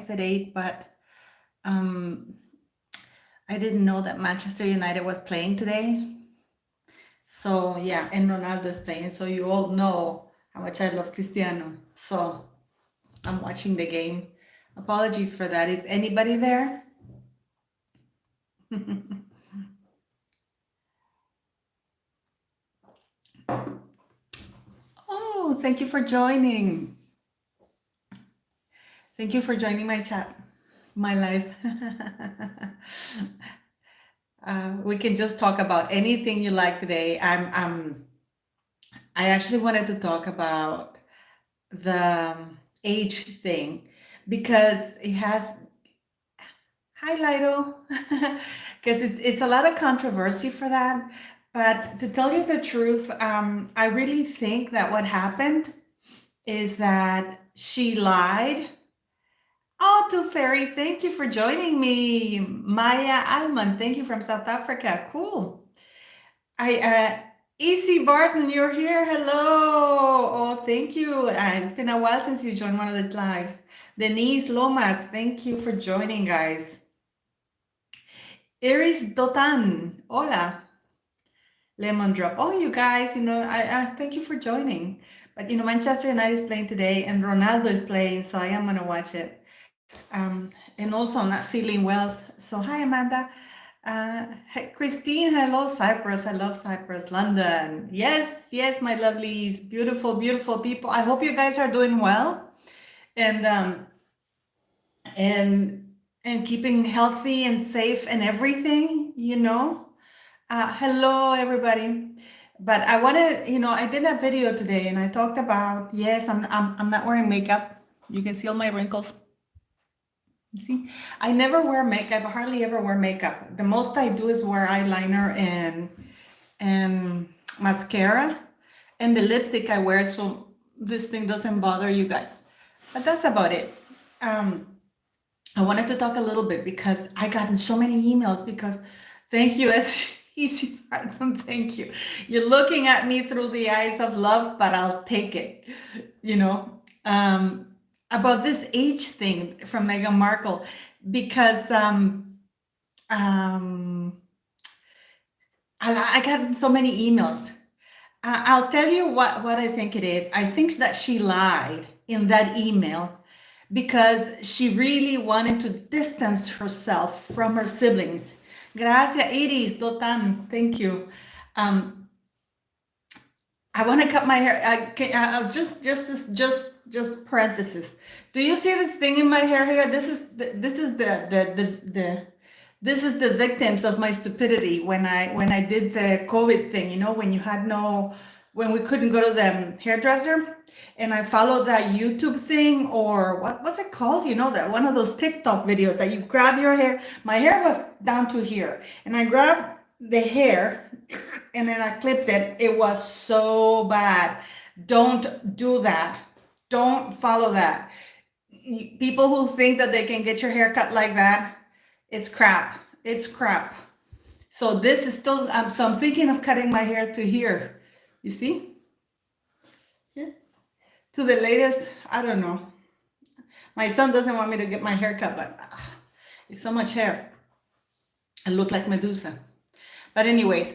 said 8, but um, I didn't know that Manchester United was playing today. So yeah, and Ronaldo is playing. So you all know how much I love Cristiano. So I'm watching the game. Apologies for that. Is anybody there? Oh, thank you for joining. Thank you for joining my chat, my live. We can just talk about anything you like today. I actually wanted to talk about the age thing because it has, hi Lido, because it's a lot of controversy for that. But to tell you the truth, I really think that what happened is that she lied. Oh, to Fairy, thank you for joining me. Maya Alman, thank you from South Africa. Cool. Easy Barton, you're here. Hello. Oh, thank you. It's been a while since you joined one of the lives. Denise Lomas, thank you for joining, guys. Iris Dotan, hola. Lemon Drop. Oh, you guys, I thank you for joining. But Manchester United is playing today, and Ronaldo is playing, so I am gonna watch it. And also, I'm not feeling well. So, hi, Amanda. Hey, Christine, hello, Cyprus. I love Cyprus. London. Yes, yes, my lovelies. Beautiful, beautiful people. I hope you guys are doing well and and keeping healthy and safe and everything, hello, everybody. But I want to, I did a video today and I talked about, yes, I'm not wearing makeup. You can see all my wrinkles. See, I never wear makeup. I hardly ever wear makeup. The most I do is wear eyeliner and mascara and the lipstick I wear, so this thing doesn't bother you guys. But that's about it. I wanted to talk a little bit because I gotten so many emails because thank you, as easy Pardon, thank you. You're looking at me through the eyes of love, but I'll take it, about this age thing from Meghan Markle, because I got so many emails. I'll tell you what I think it is. I think that she lied in that email because she really wanted to distance herself from her siblings. Gracias, Iris, Dotan, thank you. I want to cut my hair. Just parenthesis. Do you see this thing in my hair here? This is the victims of my stupidity when I did the COVID thing. When we couldn't go to the hairdresser, and I followed that YouTube thing, or what's it called? That one of those TikTok videos that you grab your hair. My hair was down to here, and I grabbed the hair and then I clipped it. It was so bad. Don't do that. Don't follow that. People who think that they can get your hair cut like that, it's crap. It's crap. So this is still, so I'm thinking of cutting my hair to here. You see? Here. To the latest, I don't know. My son doesn't want me to get my hair cut, but it's so much hair. I look like Medusa. But anyways,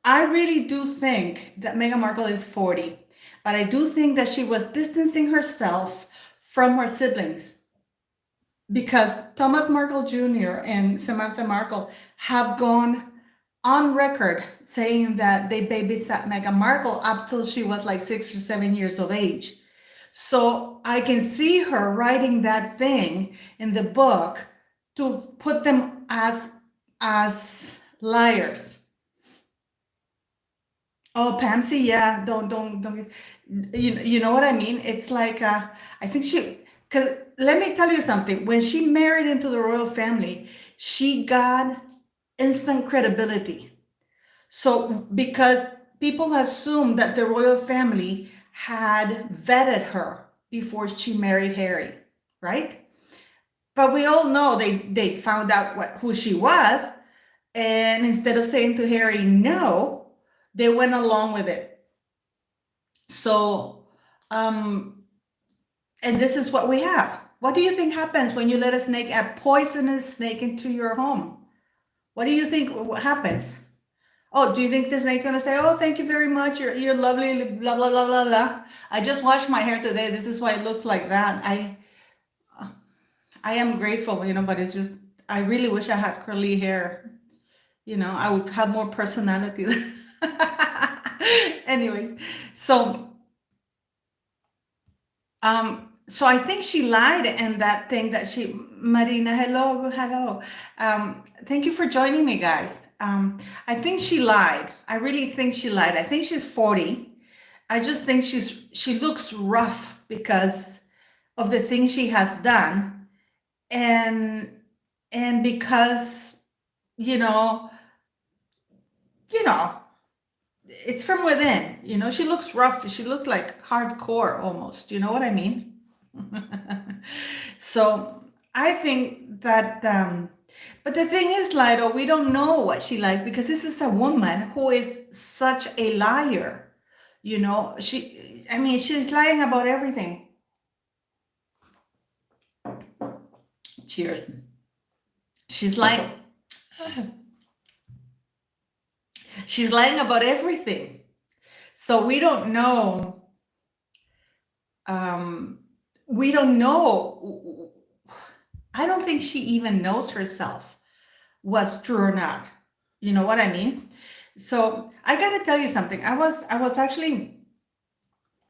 I really do think that Meghan Markle is 40, but I do think that she was distancing herself from her siblings because Thomas Markle Jr. and Samantha Markle have gone on record saying that they babysat Meghan Markle up till she was like 6 or 7 years of age. So I can see her writing that thing in the book to put them as liars. Oh, Pansy, yeah, don't. You know what I mean? It's like I think because let me tell you something. When she married into the royal family, she got instant credibility. So because people assumed that the royal family had vetted her before she married Harry, right? But we all know they found out who she was, and instead of saying to Harry no, they went along with it. So, and this is what we have. What do you think happens when you let a poisonous snake into your home? What do you think happens? Oh, do you think the snake's gonna say, "Oh, thank you very much. You're lovely." Blah blah blah blah blah. I just washed my hair today. This is why it looks like that. I am grateful, but it's just I really wish I had curly hair. I would have more personality. Anyways, so so I think she lied in that thing that Marina, hello. Thank you for joining me, guys. I think she lied. I really think she lied. I think she's 40. I just think she looks rough because of the things she has done, and because you know it's from within. She looks rough. She looks like hardcore almost. You know what I mean? So I think that, but the thing is, Lido, we don't know what she lies because this is a woman who is such a liar. She's lying about everything. Cheers. She's lying. She's lying about everything. So we don't know. We don't know. I don't think she even knows herself what's true or not. You know what I mean? So I gotta tell you something. I was actually,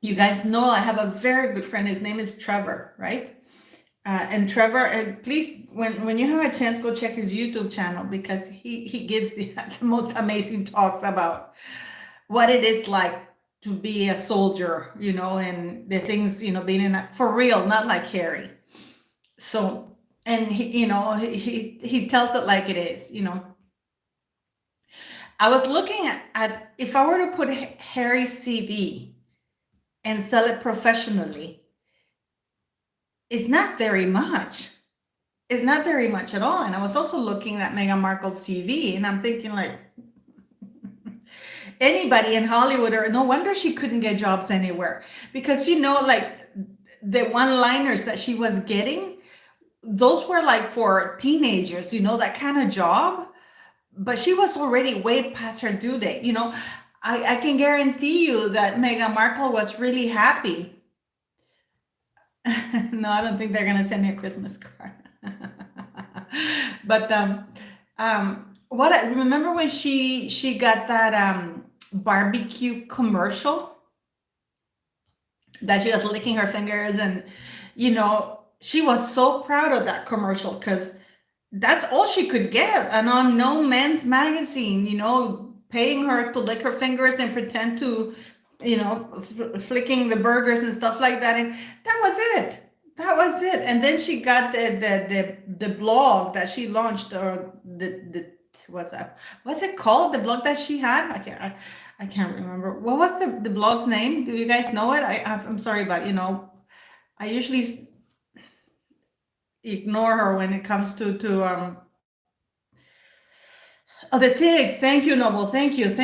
you guys know I have a very good friend. His name is Trevor, right? And Trevor, please, when you have a chance, go check his YouTube channel because he gives the most amazing talks about what it is like to be a soldier, and the things, being in for real, not like Harry. So, and he tells it like it is, I was looking at if I were to put Harry's CV and sell it professionally, it's not very much. It's not very much at all. And I was also looking at Meghan Markle's CV, and I'm thinking like, anybody in Hollywood, or no wonder she couldn't get jobs anywhere, because like the one-liners that she was getting, those were like for teenagers, that kind of job. But she was already way past her due date. I can guarantee you that Meghan Markle was really happy. No, I don't think they're gonna send me a Christmas card. But what I remember when she got that barbecue commercial that she was licking her fingers, and she was so proud of that commercial because that's all she could get, and on No Men's Magazine, paying her to lick her fingers and pretend to flicking the burgers and stuff like that, and that was it. And then she got the blog that she launched, or the what's it called, the blog that she had. I can't remember what was the blog's name. Do you guys know it? I'm sorry, but I usually ignore her when it comes to oh, the TIG. Thank you, Noble. Thank you.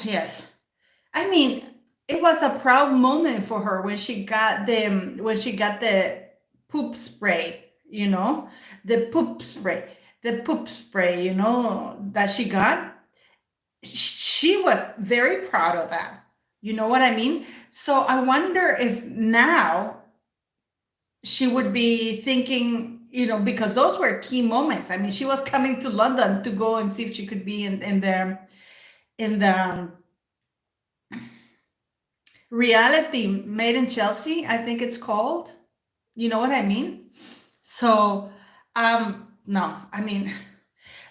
Yes. I mean, it was a proud moment for her when she got the poop spray, the poop spray, that she got. She was very proud of that. You know what I mean? So I wonder if now she would be thinking, because those were key moments. I mean, she was coming to London to go and see if she could be in the reality Made in Chelsea, I think it's called. You know what I mean? So, no, I mean,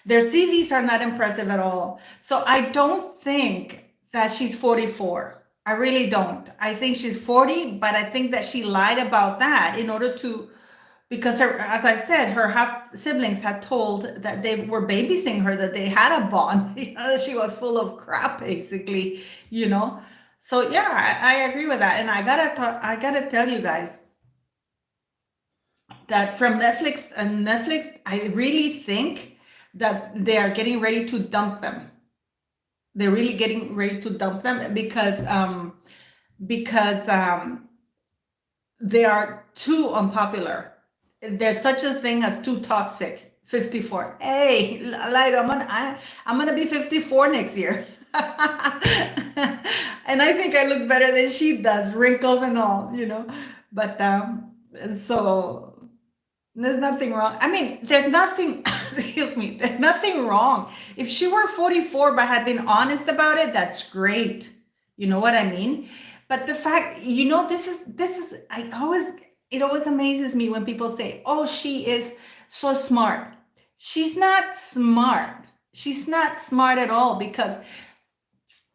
their CVs are not impressive at all. So I don't think that she's 44. I really don't. I think she's 40, but I think that she lied about that in order to, because as I said, her half siblings had told that they were babysitting her, that they had a bond, that she was full of crap, basically, So yeah, I agree with that. And I gotta tell you guys that from Netflix, I really think that they are getting ready to dump them. They're really getting ready to dump them because they are too unpopular. There's such a thing as too toxic. 54. Hey, like I'm gonna be 54 next year. And I think I look better than she does, wrinkles and all, you know. But so there's nothing wrong. I mean, there's nothing, excuse me, there's nothing wrong. If she were 44 but had been honest about it, that's great. You know what I mean? But the fact, you know, it always amazes me when people say, oh, she is so smart. She's not smart. She's not smart at all, because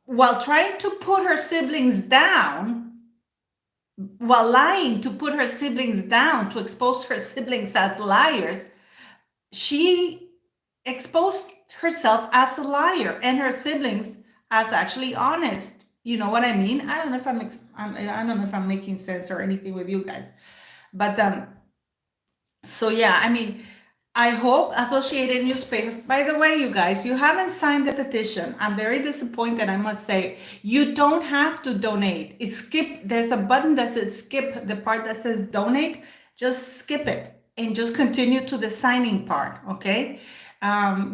while trying to put her siblings down, while lying to put her siblings down, to expose her siblings as liars, she exposed herself as a liar and her siblings as actually honest. You know what I mean? I don't know if I don't know if I'm making sense or anything with you guys, but so yeah, I mean, I hope Associated Newspapers, by the way, you guys, you haven't signed the petition. I'm very disappointed, I must say. You don't have to donate. There's a button that says skip, the part that says donate, just skip it and just continue to the signing part, okay?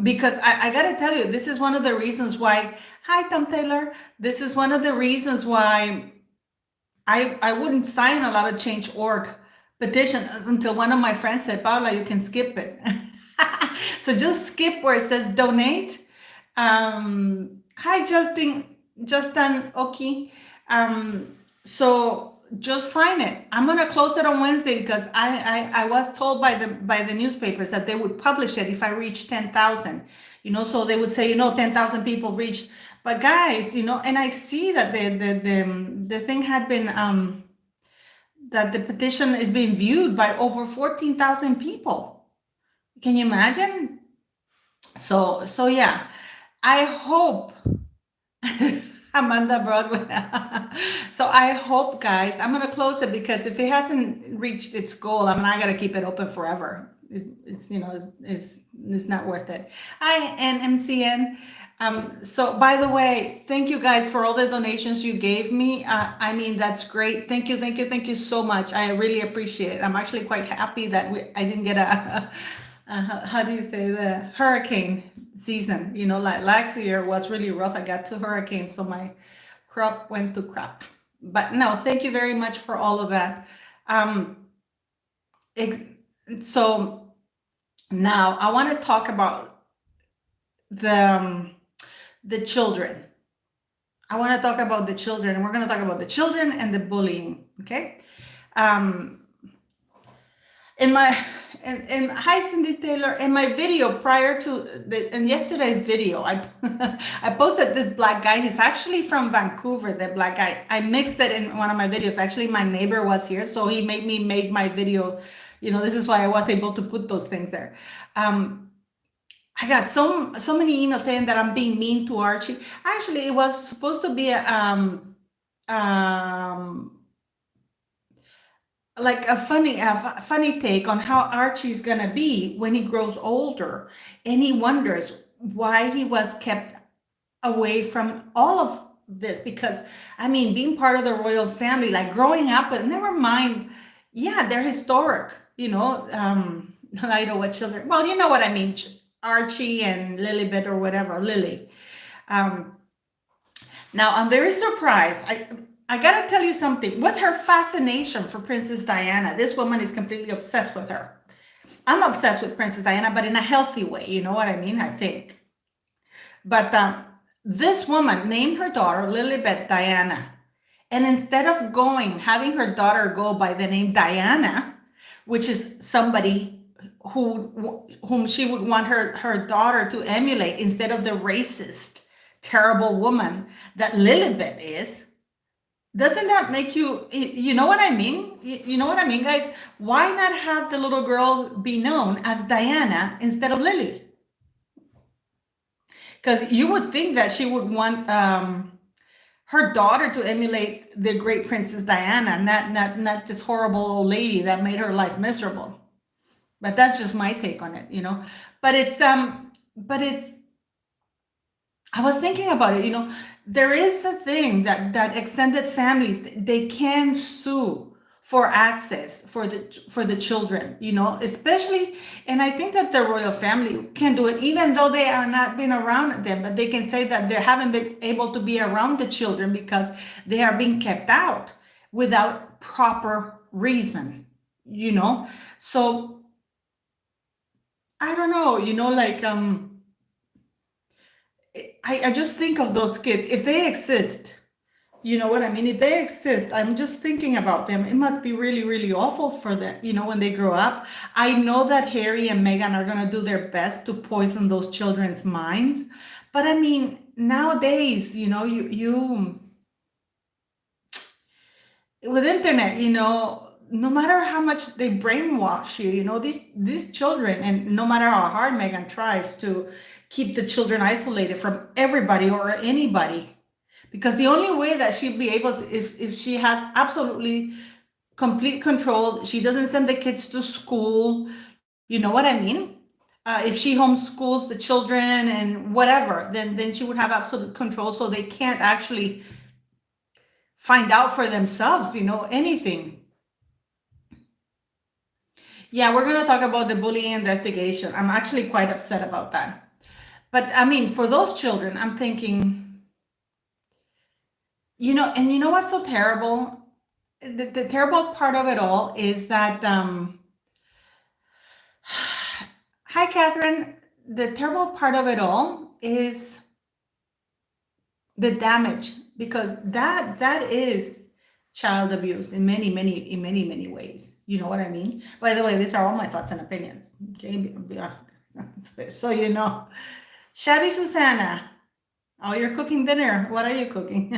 Because I gotta tell you, this is one of the reasons why, hi Tom Taylor, this is one of the reasons why I wouldn't sign a lot of Change.org petition until one of my friends said, Paula, you can skip it. So just skip where it says donate. Hi, Justin Oki. So just sign it. I'm gonna close it on Wednesday because I was told by the newspapers that they would publish it if I reach 10,000. You know, so they would say, you know, 10,000 people reached. But guys, you know, and I see that the thing had been that the petition is being viewed by over 14,000 people. Can you imagine? So yeah, I hope Amanda Broadway. So I hope, guys, I'm gonna close it because if it hasn't reached its goal, I'm not gonna keep it open forever. It's you know, it's not worth it. And MCN. So by the way, thank you guys for all the donations you gave me. I mean, that's great. Thank you so much. I really appreciate it. I'm actually quite happy that I didn't get how do you say, the hurricane season. You know, like last year was really rough. I got 2 hurricanes, so my crop went to crap. But no, thank you very much for all of that. So now I want to talk about the children. I want to talk about the children, and we're going to talk about the children and the bullying. Okay. Hi Cindy Taylor, in my video prior to in yesterday's video, I posted this black guy. He's actually from Vancouver, the black guy. I mixed it in one of my videos. Actually, my neighbor was here, so he made my video. You know, this is why I was able to put those things there. I got so many emails saying that I'm being mean to Archie. Actually, it was supposed to be like a funny take on how Archie's gonna be when he grows older, and he wonders why he was kept away from all of this. Because I mean, being part of the royal family, like growing up with, never mind, yeah, they're historic, you know. I know what children, well, you know what I mean, Archie and Lilibet or whatever, Lily. Now I'm very surprised. I gotta tell you something. With her fascination for Princess Diana, this woman is completely obsessed with her. I'm obsessed with Princess Diana, but in a healthy way. You know what I mean? I think. But this woman named her daughter Lilibet Diana, and instead of having her daughter go by the name Diana, which is somebody whom she would want her daughter to emulate, instead of the racist, terrible woman that Lilibet is. Doesn't that make you know what I mean? You know what I mean, guys? Why not have the little girl be known as Diana instead of Lily? Because you would think that she would want her daughter to emulate the great Princess Diana, not this horrible old lady that made her life miserable. But that's just my take on it, you know. But it's I was thinking about it, you know. There is a thing that extended families, they can sue for access for the children, especially. And I think that the royal family can do it, even though they are not been around them, but they can say that they haven't been able to be around the children because they are being kept out without proper reason, so I don't know, like I just think of those kids, if they exist. You know what I mean? If they exist, I'm just thinking about them. It must be really, really awful for them, when they grow up. I know that Harry and Meghan are going to do their best to poison those children's minds. But I mean, nowadays, you with internet, no matter how much they brainwash you, these children, and no matter how hard Meghan tries to keep the children isolated from everybody or anybody, because the only way that she'll be able to, if she has absolutely complete control, she doesn't send the kids to school, you know what I mean? If she homeschools the children and whatever, then she would have absolute control, so they can't actually find out for themselves, anything. Yeah, we're going to talk about the bullying investigation. I'm actually quite upset about that. But I mean, for those children, I'm thinking, and you know what's so terrible? The terrible part of it all is that, hi, Catherine. The terrible part of it all is the damage, because that is child abuse in many ways. You know what I mean? By the way, these are all my thoughts and opinions. Okay, so Shabby Susanna. Oh, you're cooking dinner. What are you cooking?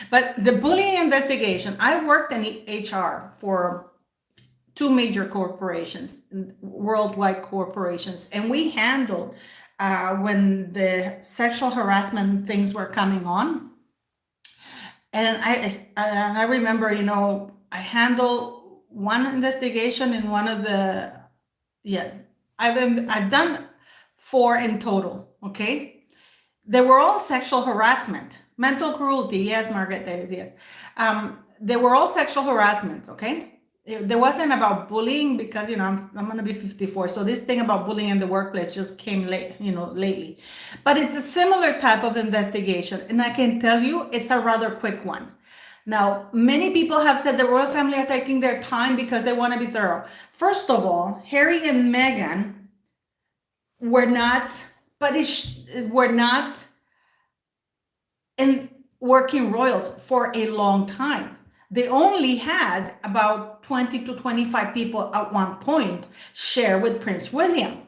But the bullying investigation, I worked in HR for 2 major corporations, worldwide corporations, and we handled when the sexual harassment things were coming on. And I remember, I handled one investigation in one of the, I've done 4 in total, okay? They were all sexual harassment, mental cruelty. Yes, Margaret Davis, yes. They were all sexual harassment, okay? There wasn't about bullying, because, I'm going to be 54. So this thing about bullying in the workplace just came late, lately. But it's a similar type of investigation. And I can tell you, it's a rather quick one. Now, many people have said the royal family are taking their time because they want to be thorough. First of all, Harry and Meghan were not in working royals for a long time. They only had about 20 to 25 people at one point share with Prince William.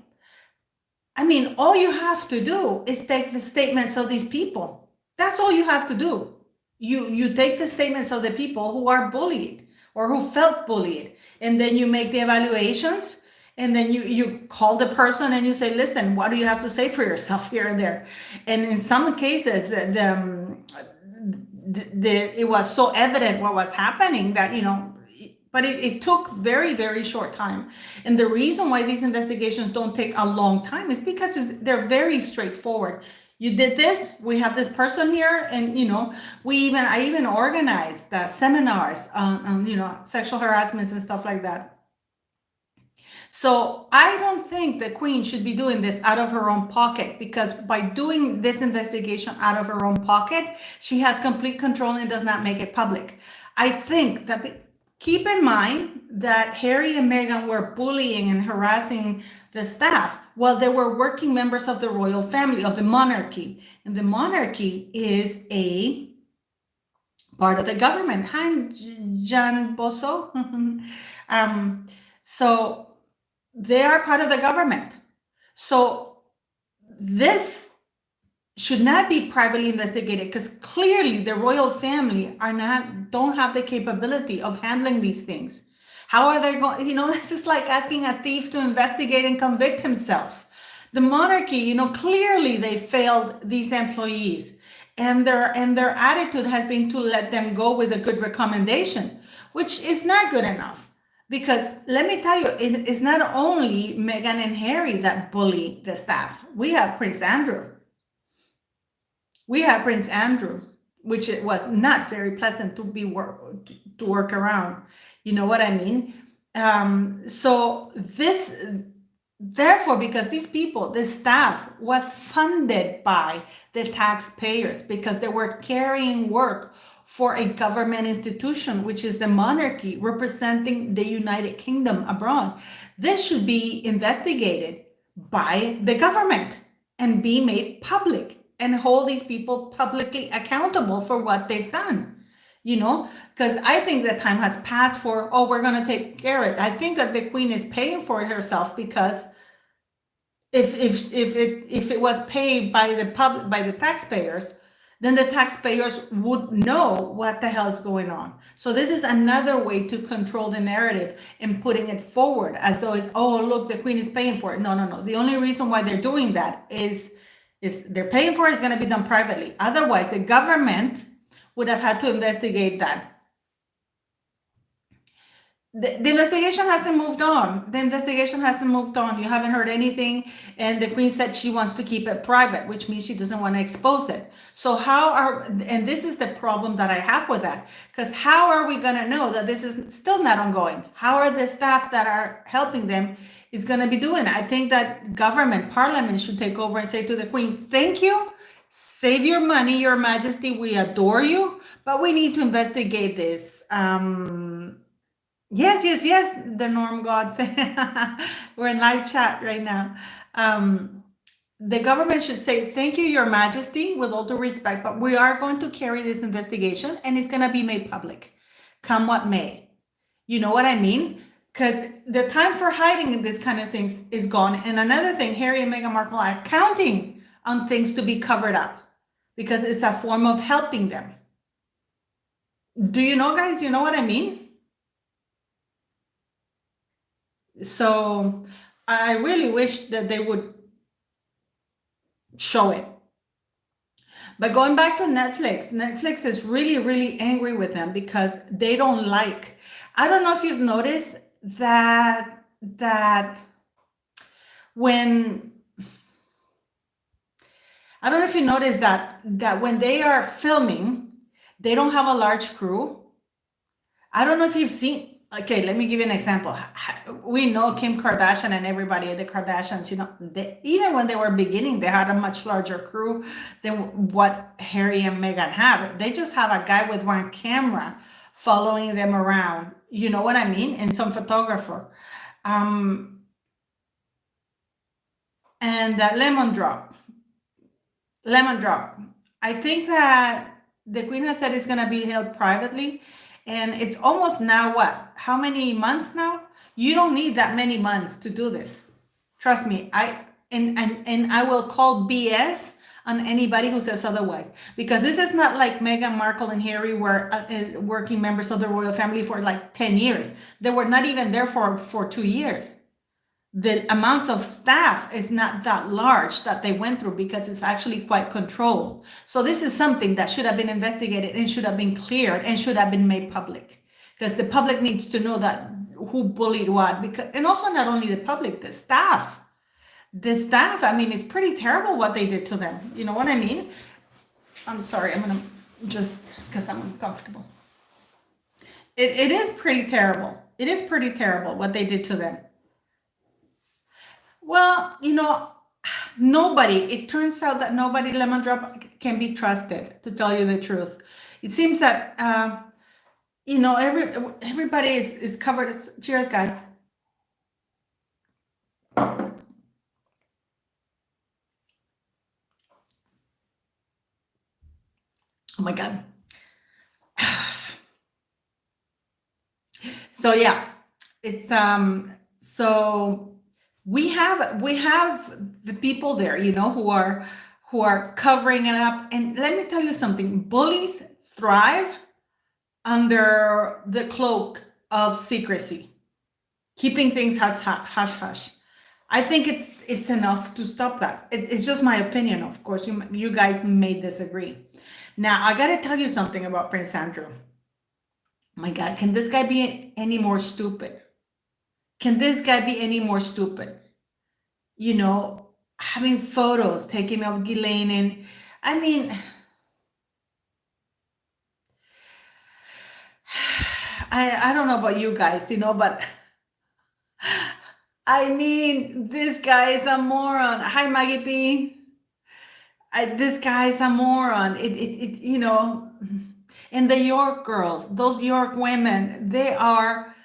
I mean, all you have to do is take the statements of these people. That's all you have to do. You take the statements of the people who are bullied or who felt bullied, and then you make the evaluations. And then you call the person and you say, listen, what do you have to say for yourself here and there? And in some cases, it was so evident what was happening that, but it took very, very short time. And the reason why these investigations don't take a long time is because they're very straightforward. You did this, we have this person here, and I even organized seminars on sexual harassment and stuff like that. So I don't think the Queen should be doing this out of her own pocket, because by doing this investigation out of her own pocket, she has complete control and does not make it public. I think that, keep in mind that Harry and Meghan were bullying and harassing the staff while they were working members of the royal family, of the monarchy. And the monarchy is a part of the government. Hi, Jan Bosso. So they are part of the government. So this should not be privately investigated, because clearly the royal family don't have the capability of handling these things. How are they going? This is like asking a thief to investigate and convict himself. The monarchy, clearly they failed these employees, and their attitude has been to let them go with a good recommendation, which is not good enough. Because let me tell you, it's not only Meghan and Harry that bully the staff. We have Prince Andrew. Which it was not very pleasant to work around. You know what I mean? So this, therefore, because these people, the staff was funded by the taxpayers because they were carrying work for a government institution, which is the monarchy representing the United Kingdom abroad. This should be investigated by the government and be made public and hold these people publicly accountable for what they've done. You know, because I think that time has passed for, oh, we're going to take care of it. I think that the queen is paying for it herself, because if it was paid by the public, by the taxpayers, then the taxpayers would know what the hell is going on. So this is another way to control the narrative and putting it forward as though it's, oh, look, the queen is paying for it. No, no, no. The only reason why they're doing that is they're paying for it, it's going to be done privately. Otherwise, the government would have had to investigate that. The investigation hasn't moved on. The investigation hasn't moved on. You haven't heard anything. And the queen said she wants to keep it private, which means she doesn't want to expose it. So and this is the problem that I have with that, because how are we going to know that this is still not ongoing? How are the staff that are helping them is going to be doing it? I think that government, parliament should take over and say to the queen, thank you. Save your money, your majesty. We adore you, but we need to investigate this. Yes, the Norm God. We're in live chat right now. The government should say, thank you, your majesty, with all due respect, but we are going to carry this investigation and it's going to be made public, come what may. You know what I mean? Because the time for hiding this kind of things is gone. And another thing, Harry and Meghan Markle are counting on things to be covered up because it's a form of helping them. Do you know, guys? Do you know what I mean? So I really wish that they would show it. But going back to Netflix is really, really angry with them because they don't like, I don't know if you've noticed that when, I don't know if you noticed that when they are filming, they don't have a large crew. I don't know if you've seen, okay, let me give you an example. We know Kim Kardashian and everybody at the Kardashians, you know, even when they were beginning, they had a much larger crew than what Harry and Meghan have. They just have a guy with one camera following them around. You know what I mean? And some photographer. And that lemon drop. I think that the queen has said it's going to be held privately. And it's almost now what? How many months now? You don't need that many months to do this. Trust me. I will call BS on anybody who says otherwise, because this is not like Meghan Markle and Harry were working members of the royal family for like 10 years. They were not even there for 2 years. The amount of staff is not that large that they went through because it's actually quite controlled. So this is something that should have been investigated and should have been cleared and should have been made public, because the public needs to know that who bullied what. Because, and also not only the public, the staff. I mean, it's pretty terrible what they did to them. You know what I mean? I'm sorry, I'm gonna just, because I'm uncomfortable. It is pretty terrible. It is pretty terrible what they did to them. Well, you know, it turns out that nobody, Lemon Drop, can be trusted, to tell you the truth. It seems that, you know, everybody is covered. Cheers, guys. Oh my God. So yeah, it's, so we have the people there, you know, who are covering it up. And let me tell you something, bullies thrive under the cloak of secrecy, keeping things hush hush. I think it's enough to stop that. It's just my opinion. Of course, you guys may disagree. Now, I got to tell you something about Prince Andrew. My God, can this guy be any more stupid? Can this guy be any more stupid? You know, having photos taken of Ghislaine, and I mean, I don't know about you guys, but I mean, this guy is a moron. Hi, Maggie B. This guy is a moron. And the York girls, those York women, they are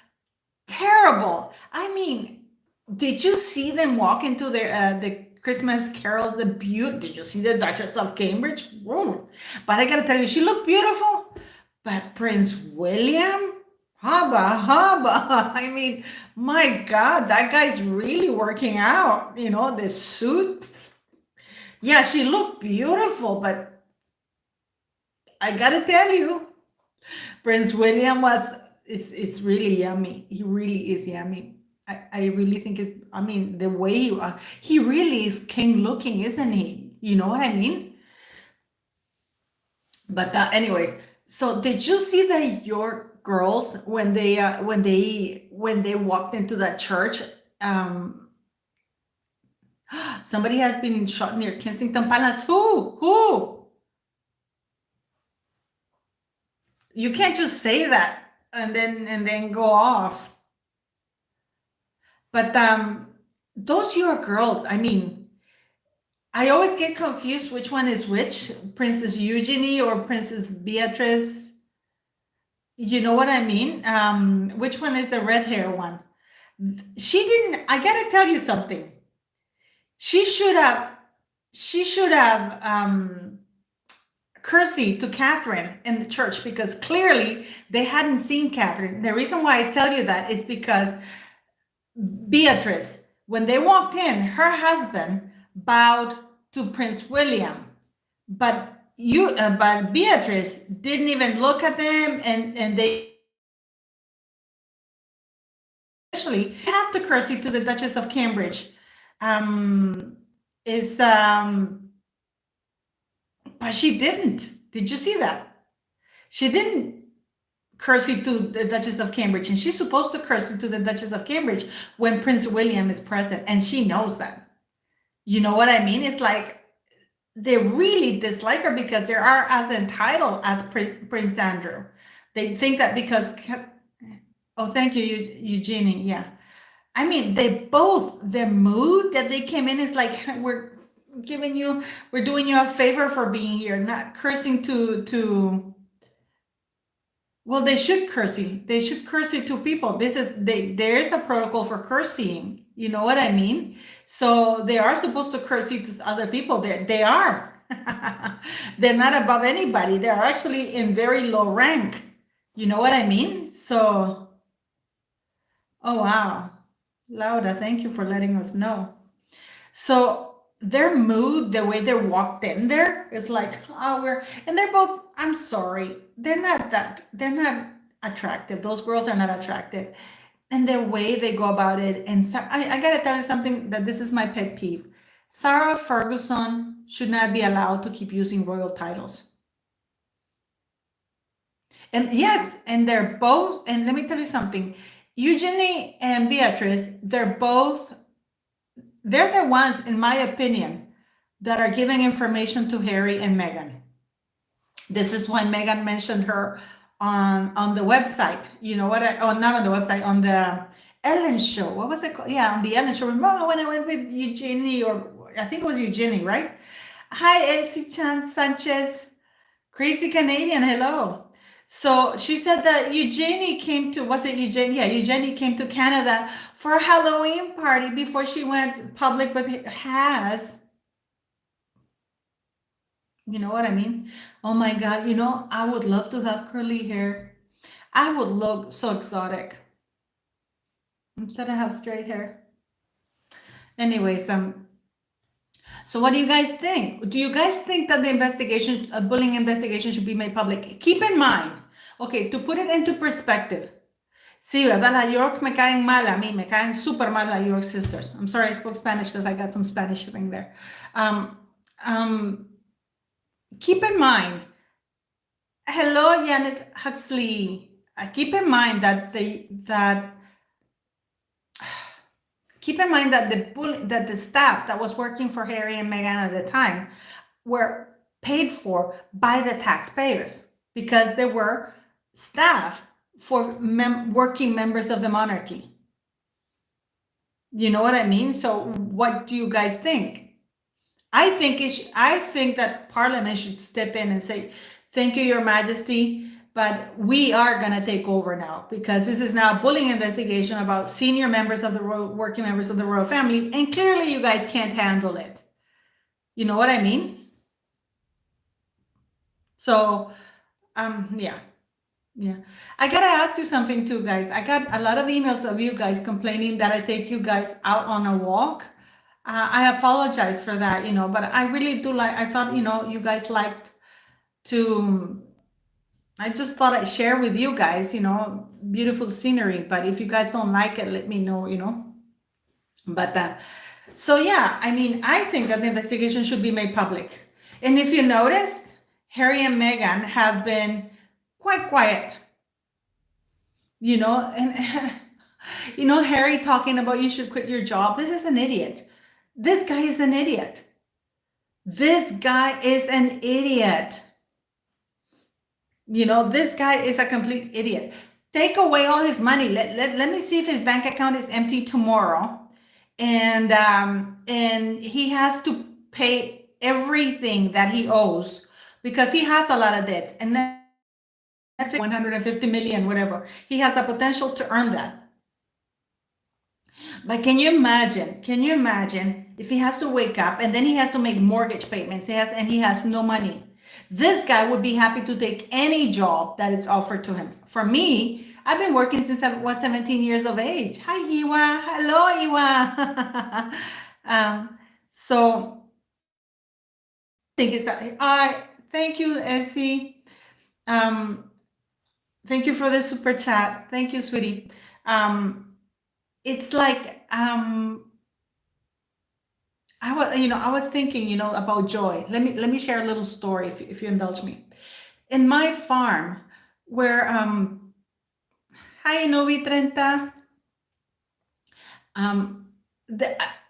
terrible. I mean, did you see them walk into the Christmas carols? Did you see the Duchess of Cambridge? Whoa. But I gotta tell you, she looked beautiful. But Prince William, haba haba. I mean, my God, that guy's really working out. The suit. Yeah, she looked beautiful, but I gotta tell you, Prince William is really yummy. He really is yummy. I really think the way he really is king looking, isn't he? You know what I mean? But anyways, so did you see the York girls when they walked into that church? Somebody has been shot near Kensington Palace. Who? You can't just say that and then go off. But those York girls, I mean, I always get confused which one is which, Princess Eugenie or Princess Beatrice. You know what I mean? Which one is the red hair one? I gotta tell you something. She should have curtsy to Catherine in the church, because clearly they hadn't seen Catherine. The reason why I tell you that is because Beatrice, when they walked in, her husband bowed to Prince William, but Beatrice didn't even look at them, and they actually have to curtsy to the Duchess of Cambridge. But she didn't. Did you see that? She didn't curtsy to the Duchess of Cambridge, and she's supposed to curtsy to the Duchess of Cambridge when Prince William is present, and she knows that. You know what I mean? It's like they really dislike her because they are as entitled as Prince Andrew. They think that because... Oh, thank you, Eugenie. Yeah. I mean, their mood that they came in is like, we're doing you a favor for being here, not cursing to well, they should curtsy to people. There is a protocol for curtsying, you know what I mean? So they are supposed to curtsy to other people. They are they're not above anybody. They're actually in very low rank, you know what I mean? So, oh wow, Laura, thank you for letting us know. So their mood, the way they walked in there, is like, and they're both, I'm sorry, they're not attractive. Those girls are not attractive. And the way they go about it, and I gotta tell you something, that this is my pet peeve. Sarah Ferguson should not be allowed to keep using royal titles. And yes, and they're both, and let me tell you something, Eugenie and Beatrice, they're the ones, in my opinion, that are giving information to Harry and Meghan. This is when Meghan mentioned her on the website. You know what? Not on the website, on the Ellen show. What was it called? Yeah, on the Ellen show. Remember when I went with Eugenie, or I think it was Eugenie, right? Hi, Elsie Chan Sanchez, crazy Canadian. Hello. So she said that Eugenie came to, was it Eugenie? Yeah, Eugenie came to Canada for a Halloween party before she went public with Has. You know what I mean? Oh my God, I would love to have curly hair. I would look so exotic instead of have straight hair. Anyways, so what do you guys think? Do you guys think that the bullying investigation should be made public? Keep in mind, okay, to put it into perspective. Sí, ¿verdad? La York me caen mal a mí, me caen super mal la York sisters. I'm sorry I spoke Spanish because I got some Spanish thing there. Keep in mind, hello, Janet Huxley. Keep in mind that the staff that was working for Harry and Meghan at the time were paid for by the taxpayers, because they were staff for working members of the monarchy. You know what I mean? So what do you guys think? I think that Parliament should step in and say, thank you, Your Majesty, but we are going to take over now, because this is now a bullying investigation about senior members of the working members of the royal family, and clearly you guys can't handle it. You know what I mean? So, yeah. I gotta ask you something too, guys. I got a lot of emails of you guys complaining that I take you guys out on a walk. I apologize for that, but I really do I thought, you guys liked to, I just thought I'd share with you guys, beautiful scenery. But if you guys don't like it, let me know, But so yeah, I mean, I think that the investigation should be made public. And if you noticed, Harry and Meghan have been quite quiet, and Harry talking about you should quit your job. This is an idiot. This guy is an idiot. This guy is an idiot. This guy is a complete idiot. Take away all his money. Let me see if his bank account is empty tomorrow. And he has to pay everything that he owes, because he has a lot of debts. And then 150 million, whatever. He has the potential to earn that. But can you imagine if he has to wake up and then he has to make mortgage payments, and he has no money? This guy would be happy to take any job that is offered to him. For me, I've been working since I was 17 years of age. Hi, Iwa. Hello, Iwa. So thank you, Essie. Thank you for the super chat. Thank you, sweetie. It's like, I was thinking, about joy. Let me share a little story, if you indulge me. In my farm, where, hi, Novi Trenta.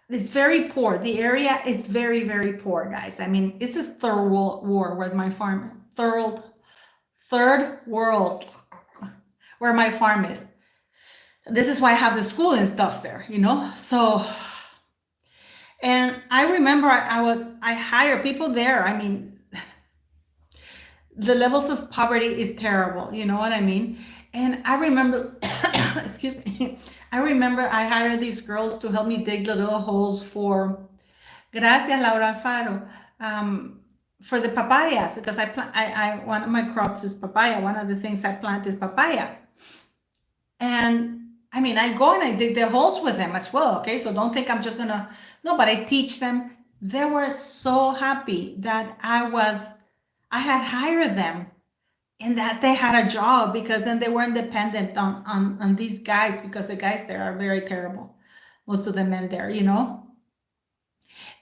It's very poor. The area is very, very poor, guys. I mean, this is third world war where my farm, third world, where my farm is. This is why I have the school and stuff there, So, and I remember I hired people there. I mean, the levels of poverty is terrible. You know what I mean? And I remember, excuse me, I remember I hired these girls to help me dig the little holes for, gracias, Laura Faro, for the papayas, because one of my crops is papaya. One of the things I plant is papaya. And I mean, I go and I dig the holes with them as well. Okay. So don't think I'm just gonna, no, but I teach them. They were so happy that I had hired them and that they had a job, because then they weren't dependent on these guys, because the guys there are very terrible. Most of the men there,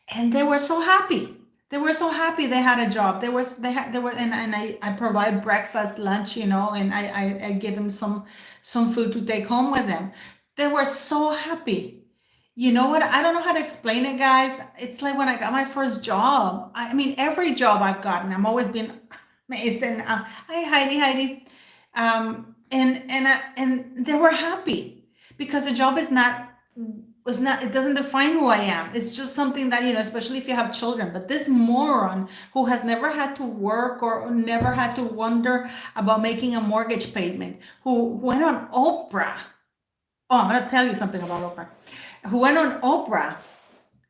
and they were so happy. They were so happy they had a job. And I provide breakfast, lunch, and I give them some food to take home with them. They were so happy. You know what? I don't know how to explain it, guys. It's like when I got my first job. I mean, every job I've gotten, I'm always been amazed. And hi, Heidi. And they were happy, because the job it doesn't define who I am. It's just something that, especially if you have children. But this moron who has never had to work or never had to wonder about making a mortgage payment, who went on Oprah. Oh, I'm going to tell you something about Oprah. Who went on Oprah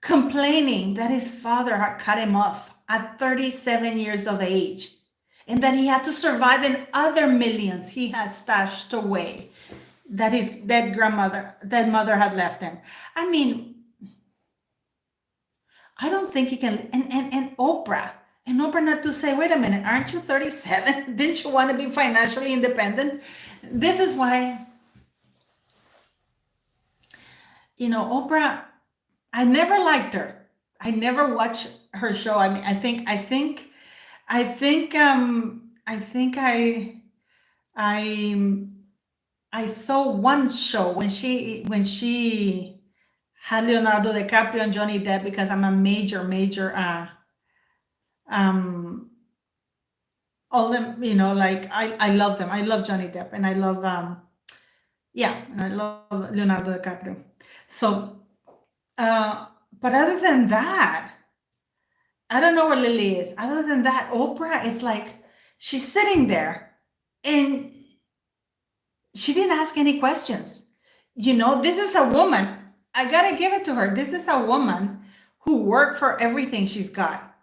complaining that his father had cut him off at 37 years of age, and that he had to survive in other millions he had stashed away that his dead mother had left him. I mean, I don't think he can. And Oprah not to say, wait a minute, aren't you 37? Didn't you want to be financially independent? This is why, Oprah, I never liked her. I never watched her show. I mean, I saw one show when she had Leonardo DiCaprio and Johnny Depp, because I'm a major all them, like I love them. I love Johnny Depp, and I love yeah, and I love Leonardo DiCaprio. So, uh, but other than that, I don't know where Lily is. Other than that, Oprah is like, she's sitting there and she didn't ask any questions. This is a woman. I gotta give it to her. This is a woman who worked for everything she's got.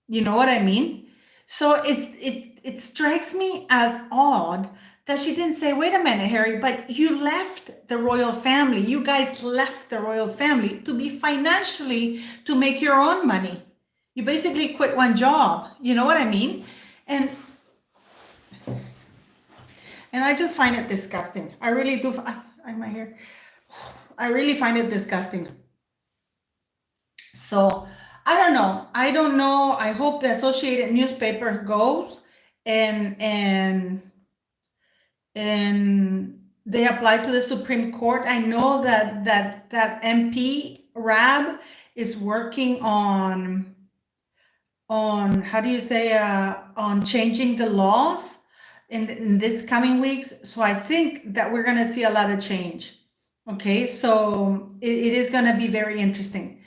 You know what I mean? So it strikes me as odd that she didn't say, "Wait a minute, Harry, but you left the royal family. You guys left the royal family to be financially to make your own money. You basically quit one job." You know what I mean? And I just find it disgusting. I really do. My hair. I really find it disgusting. So I don't know. I hope the Associated newspaper goes and they apply to the Supreme Court. I know that MP Rab is working on how do you say on changing the laws in this coming weeks. So I think that we're going to see a lot of change. Okay, so it is going to be very interesting.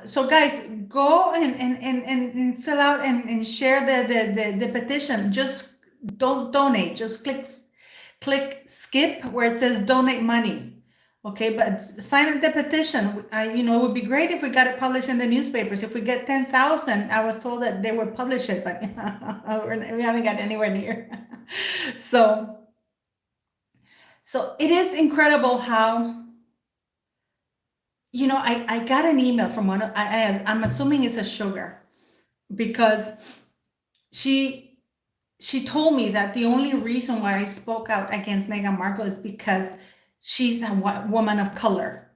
So guys, go and fill out and share the petition. Just don't donate. Just click skip where it says donate money. Okay, but sign up the petition. It would be great if we got it published in the newspapers. If we get 10,000, I was told that they would publish it, but we haven't got anywhere near. So it is incredible how, I got an email from one, I'm assuming it's a sugar, because she told me that the only reason why I spoke out against Meghan Markle is because she's a woman of color,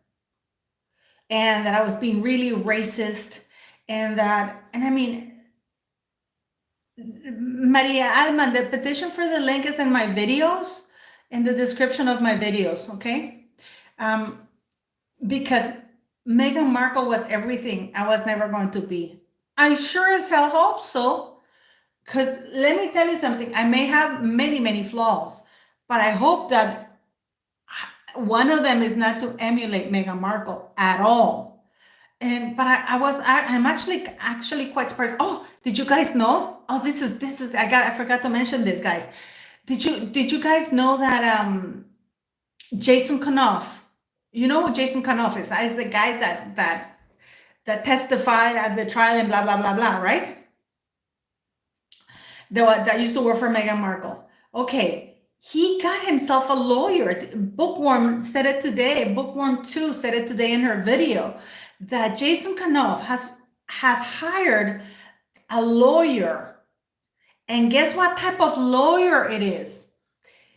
and that I was being really racist, and I mean, Maria Alma, the petition for the link is in my videos, in the description of my videos, okay? Because Meghan Markle was everything I was never going to be. I sure as hell hope so, because let me tell you something, I may have many, many flaws, but I hope that one of them is not to emulate Meghan Markle at all. But I'm actually quite surprised. Oh, did you guys know? Oh, this is I forgot to mention this, guys. Did you guys know that Jason Kanoff, you know who Jason Kanoff is? He's the guy that testified at the trial and blah blah blah blah, right? That used to work for Meghan Markle. Okay, he got himself a lawyer. Bookworm said it today. Bookworm 2 said it today in her video, that Jason Kanoff has hired a lawyer. And guess what type of lawyer it is?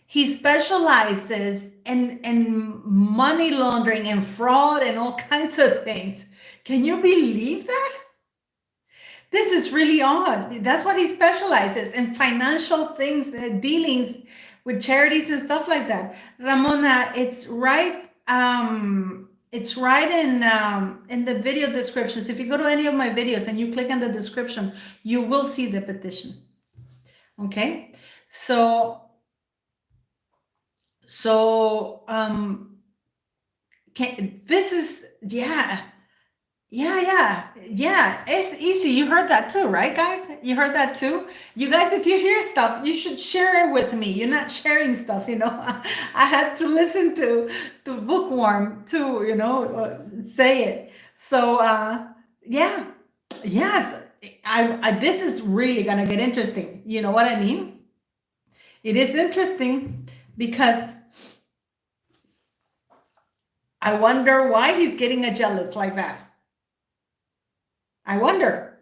He specializes in money laundering and fraud and all kinds of things. Can you believe that? This is really odd. That's what he specializes in, financial things, dealings with charities and stuff like that. Ramona, it's right. It's right in the video descriptions. If you go to any of my videos and you click on the description, you will see the petition. Okay, so this is yeah, it's easy. You heard that too, right, guys? You heard that too. You guys, if you hear stuff, you should share it with me. You're not sharing stuff, I had to listen to Bookworm to say it. So yeah, yes, I this is really gonna get interesting. You know what I mean? It is interesting because I wonder why he's getting a jealous like that. I wonder.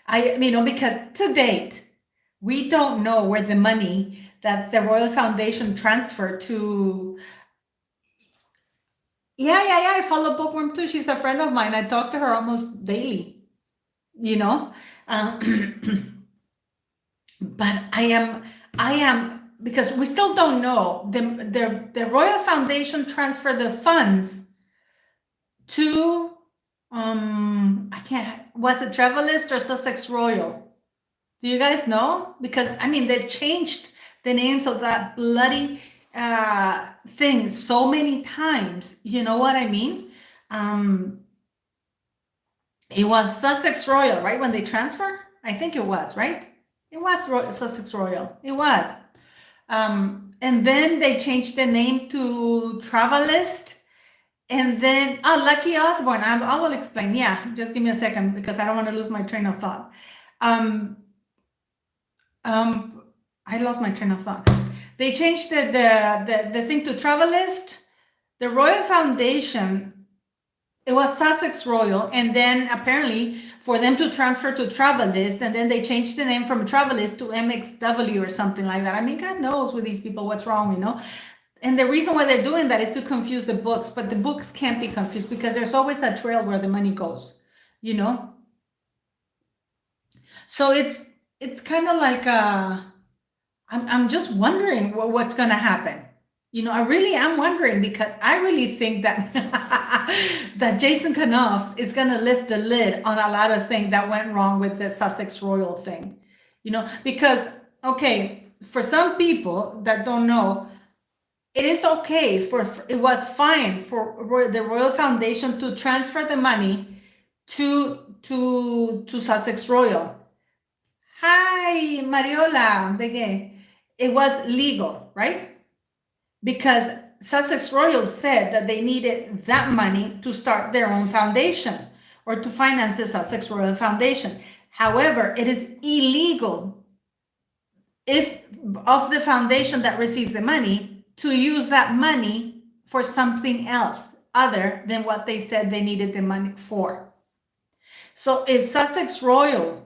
Because to date, we don't know where the money that the Royal Foundation transferred to. Yeah, I follow Bookworm too. She's a friend of mine. I talk to her almost daily, but I am, because we still don't know. The Royal Foundation transferred the funds to, was it Travelist or Sussex Royal? Do you guys know? Because I mean, they've changed the names of that bloody thing so many times. You know what I mean? Um, it was Sussex Royal, right? When they transfer, I think it was, right? It was Sussex Royal. It was. And then they changed the name to Travelist. And then, Lucky Osborne. I will explain. Yeah, just give me a second because I don't want to lose my train of thought. Um, I lost my train of thought. They changed the thing to Travelist. The Royal Foundation, it was Sussex Royal, and then apparently for them to transfer to Travelist, and then they changed the name from Travelist to MXW or something like that. I mean, God knows with these people what's wrong, you know? And the reason why they're doing that is to confuse the books, but the books can't be confused because there's always a trail where the money goes, you know? So it's kind of like I'm just wondering what's going to happen. You know, I really am wondering because I really think that that Jason Kanoff is going to lift the lid on a lot of things that went wrong with the Sussex Royal thing. You know, because okay, for some people that don't know, it is okay it was fine for the Royal Foundation to transfer the money to Sussex Royal. Hi, Mariola, de qué? It was legal, right? Because Sussex Royal said that they needed that money to start their own foundation or to finance the Sussex Royal Foundation. However, it is illegal if of the foundation that receives the money to use that money for something else other than what they said they needed the money for. So if Sussex Royal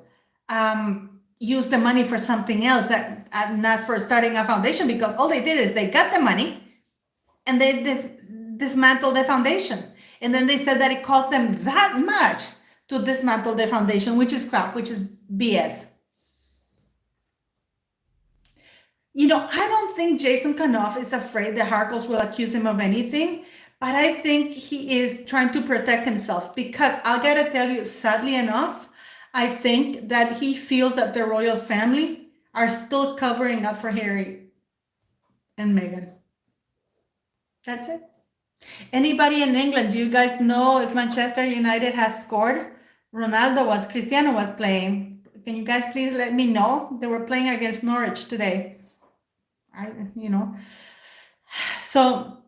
use the money for something else that not for starting a foundation, because all they did is they got the money and they dismantled the foundation, and then they said that it cost them that much to dismantle the foundation, which is crap, which is BS. You know, I don't think Jason Kanoff is afraid that Harkles will accuse him of anything, but I think he is trying to protect himself because I gotta tell you, sadly enough, I think that he feels that the royal family are still covering up for Harry and Meghan. That's it. Anybody in England, do you guys know if Manchester United has scored? Cristiano was playing. Can you guys please let me know? They were playing against Norwich today. You know. So,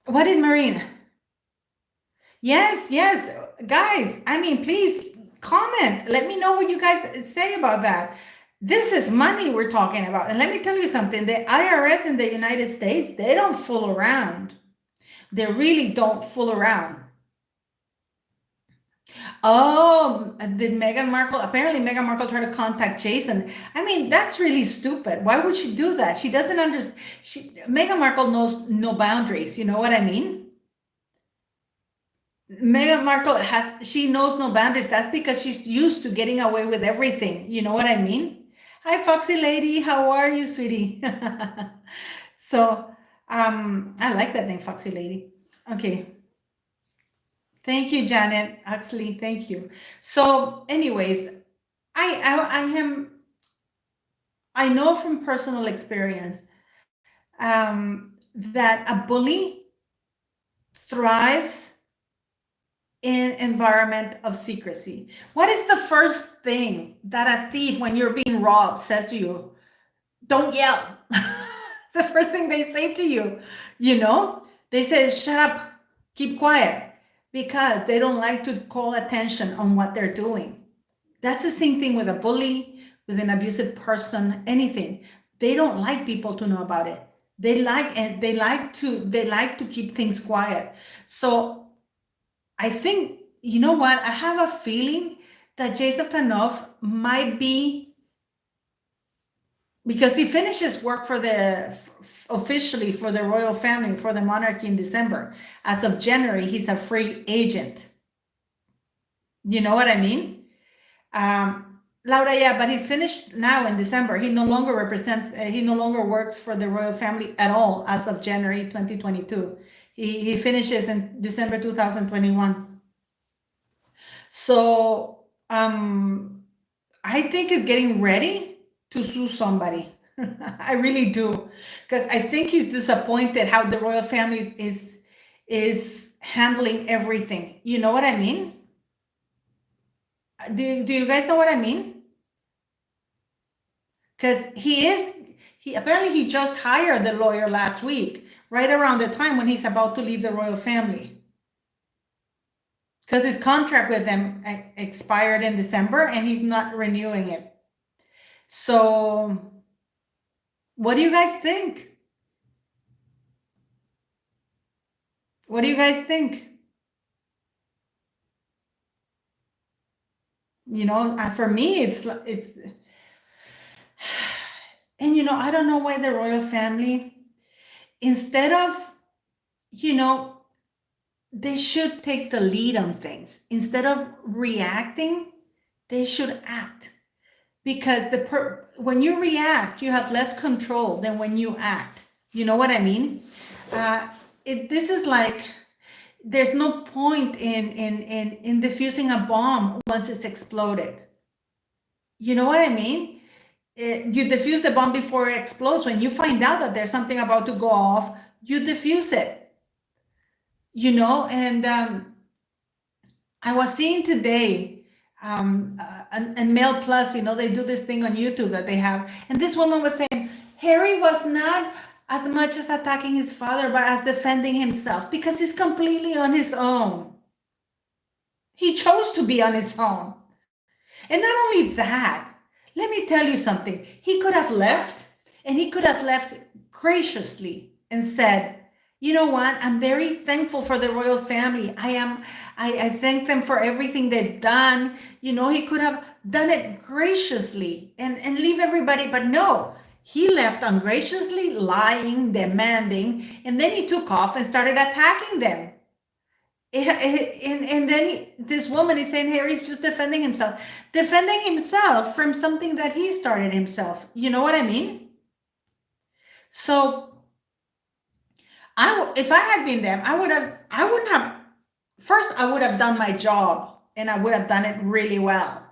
what did Marine? Yes, guys. I mean, please comment. Let me know what you guys say about that. This is money we're talking about. And let me tell you something. The IRS in the United States, they don't fool around. They really don't fool around. Oh, did Meghan Markle? Apparently, Meghan Markle tried to contact Jason. I mean, that's really stupid. Why would she do that? She doesn't understand. Meghan Markle knows no boundaries. You know what I mean? Meghan Markle she knows no boundaries. That's because she's used to getting away with everything. You know what I mean? Hi, Foxy Lady. How are you, sweetie? So, I like that name, Foxy Lady. Okay. Thank you, Janet Huxley. Thank you. So, anyways, I know from personal experience that a bully thrives in environment of secrecy. What is the first thing that a thief, when you're being robbed, says to you? Don't yell. It's the first thing they say to you. You know, they say, shut up, keep quiet. Because they don't like to call attention on what they're doing. That's the same thing with a bully, with an abusive person, anything. They don't like people to know about it. They like to keep things quiet. So I think, you know what? I have a feeling that Jason Kanoff might be, because he finishes work for officially for the royal family, for the monarchy in December. As of January, he's a free agent. You know what I mean? Laura, yeah, but he's finished now in December. He no longer he no longer works for the royal family at all as of January 2022. He finishes in December 2021. So, I think is getting ready to sue somebody. I really do, because I think he's disappointed how the royal family is handling everything. You know what I mean? Do you guys know what I mean? Because he apparently he just hired the lawyer last week, right around the time when he's about to leave the royal family. Because his contract with them expired in December and he's not renewing it. So, what do you guys think? What do you guys think? You know, for me, and I don't know why the royal family, instead of, you know, they should take the lead on things. Instead of reacting, they should act. Because when you react, you have less control than when you act. You know what I mean? This is like, there's no point in diffusing a bomb once it's exploded. You know what I mean? You diffuse the bomb before it explodes. When you find out that there's something about to go off, you diffuse it. And I was seeing today, and Mail Plus, they do this thing on YouTube that they have, and this woman was saying Harry was not as much as attacking his father, but as defending himself, because he's completely on his own. He chose to be on his own. And not only that, let me tell you something. He could have left, and he could have left graciously and said, you know what? I'm very thankful for the royal family. I thank them for everything they've done. He could have done it graciously and leave everybody, but no, he left ungraciously, lying, demanding, and then he took off and started attacking them. And then this woman is saying Harry's just defending himself from something that he started himself. You know what I mean? So if I had been them, I wouldn't have. First, I would have done my job, and I would have done it really well,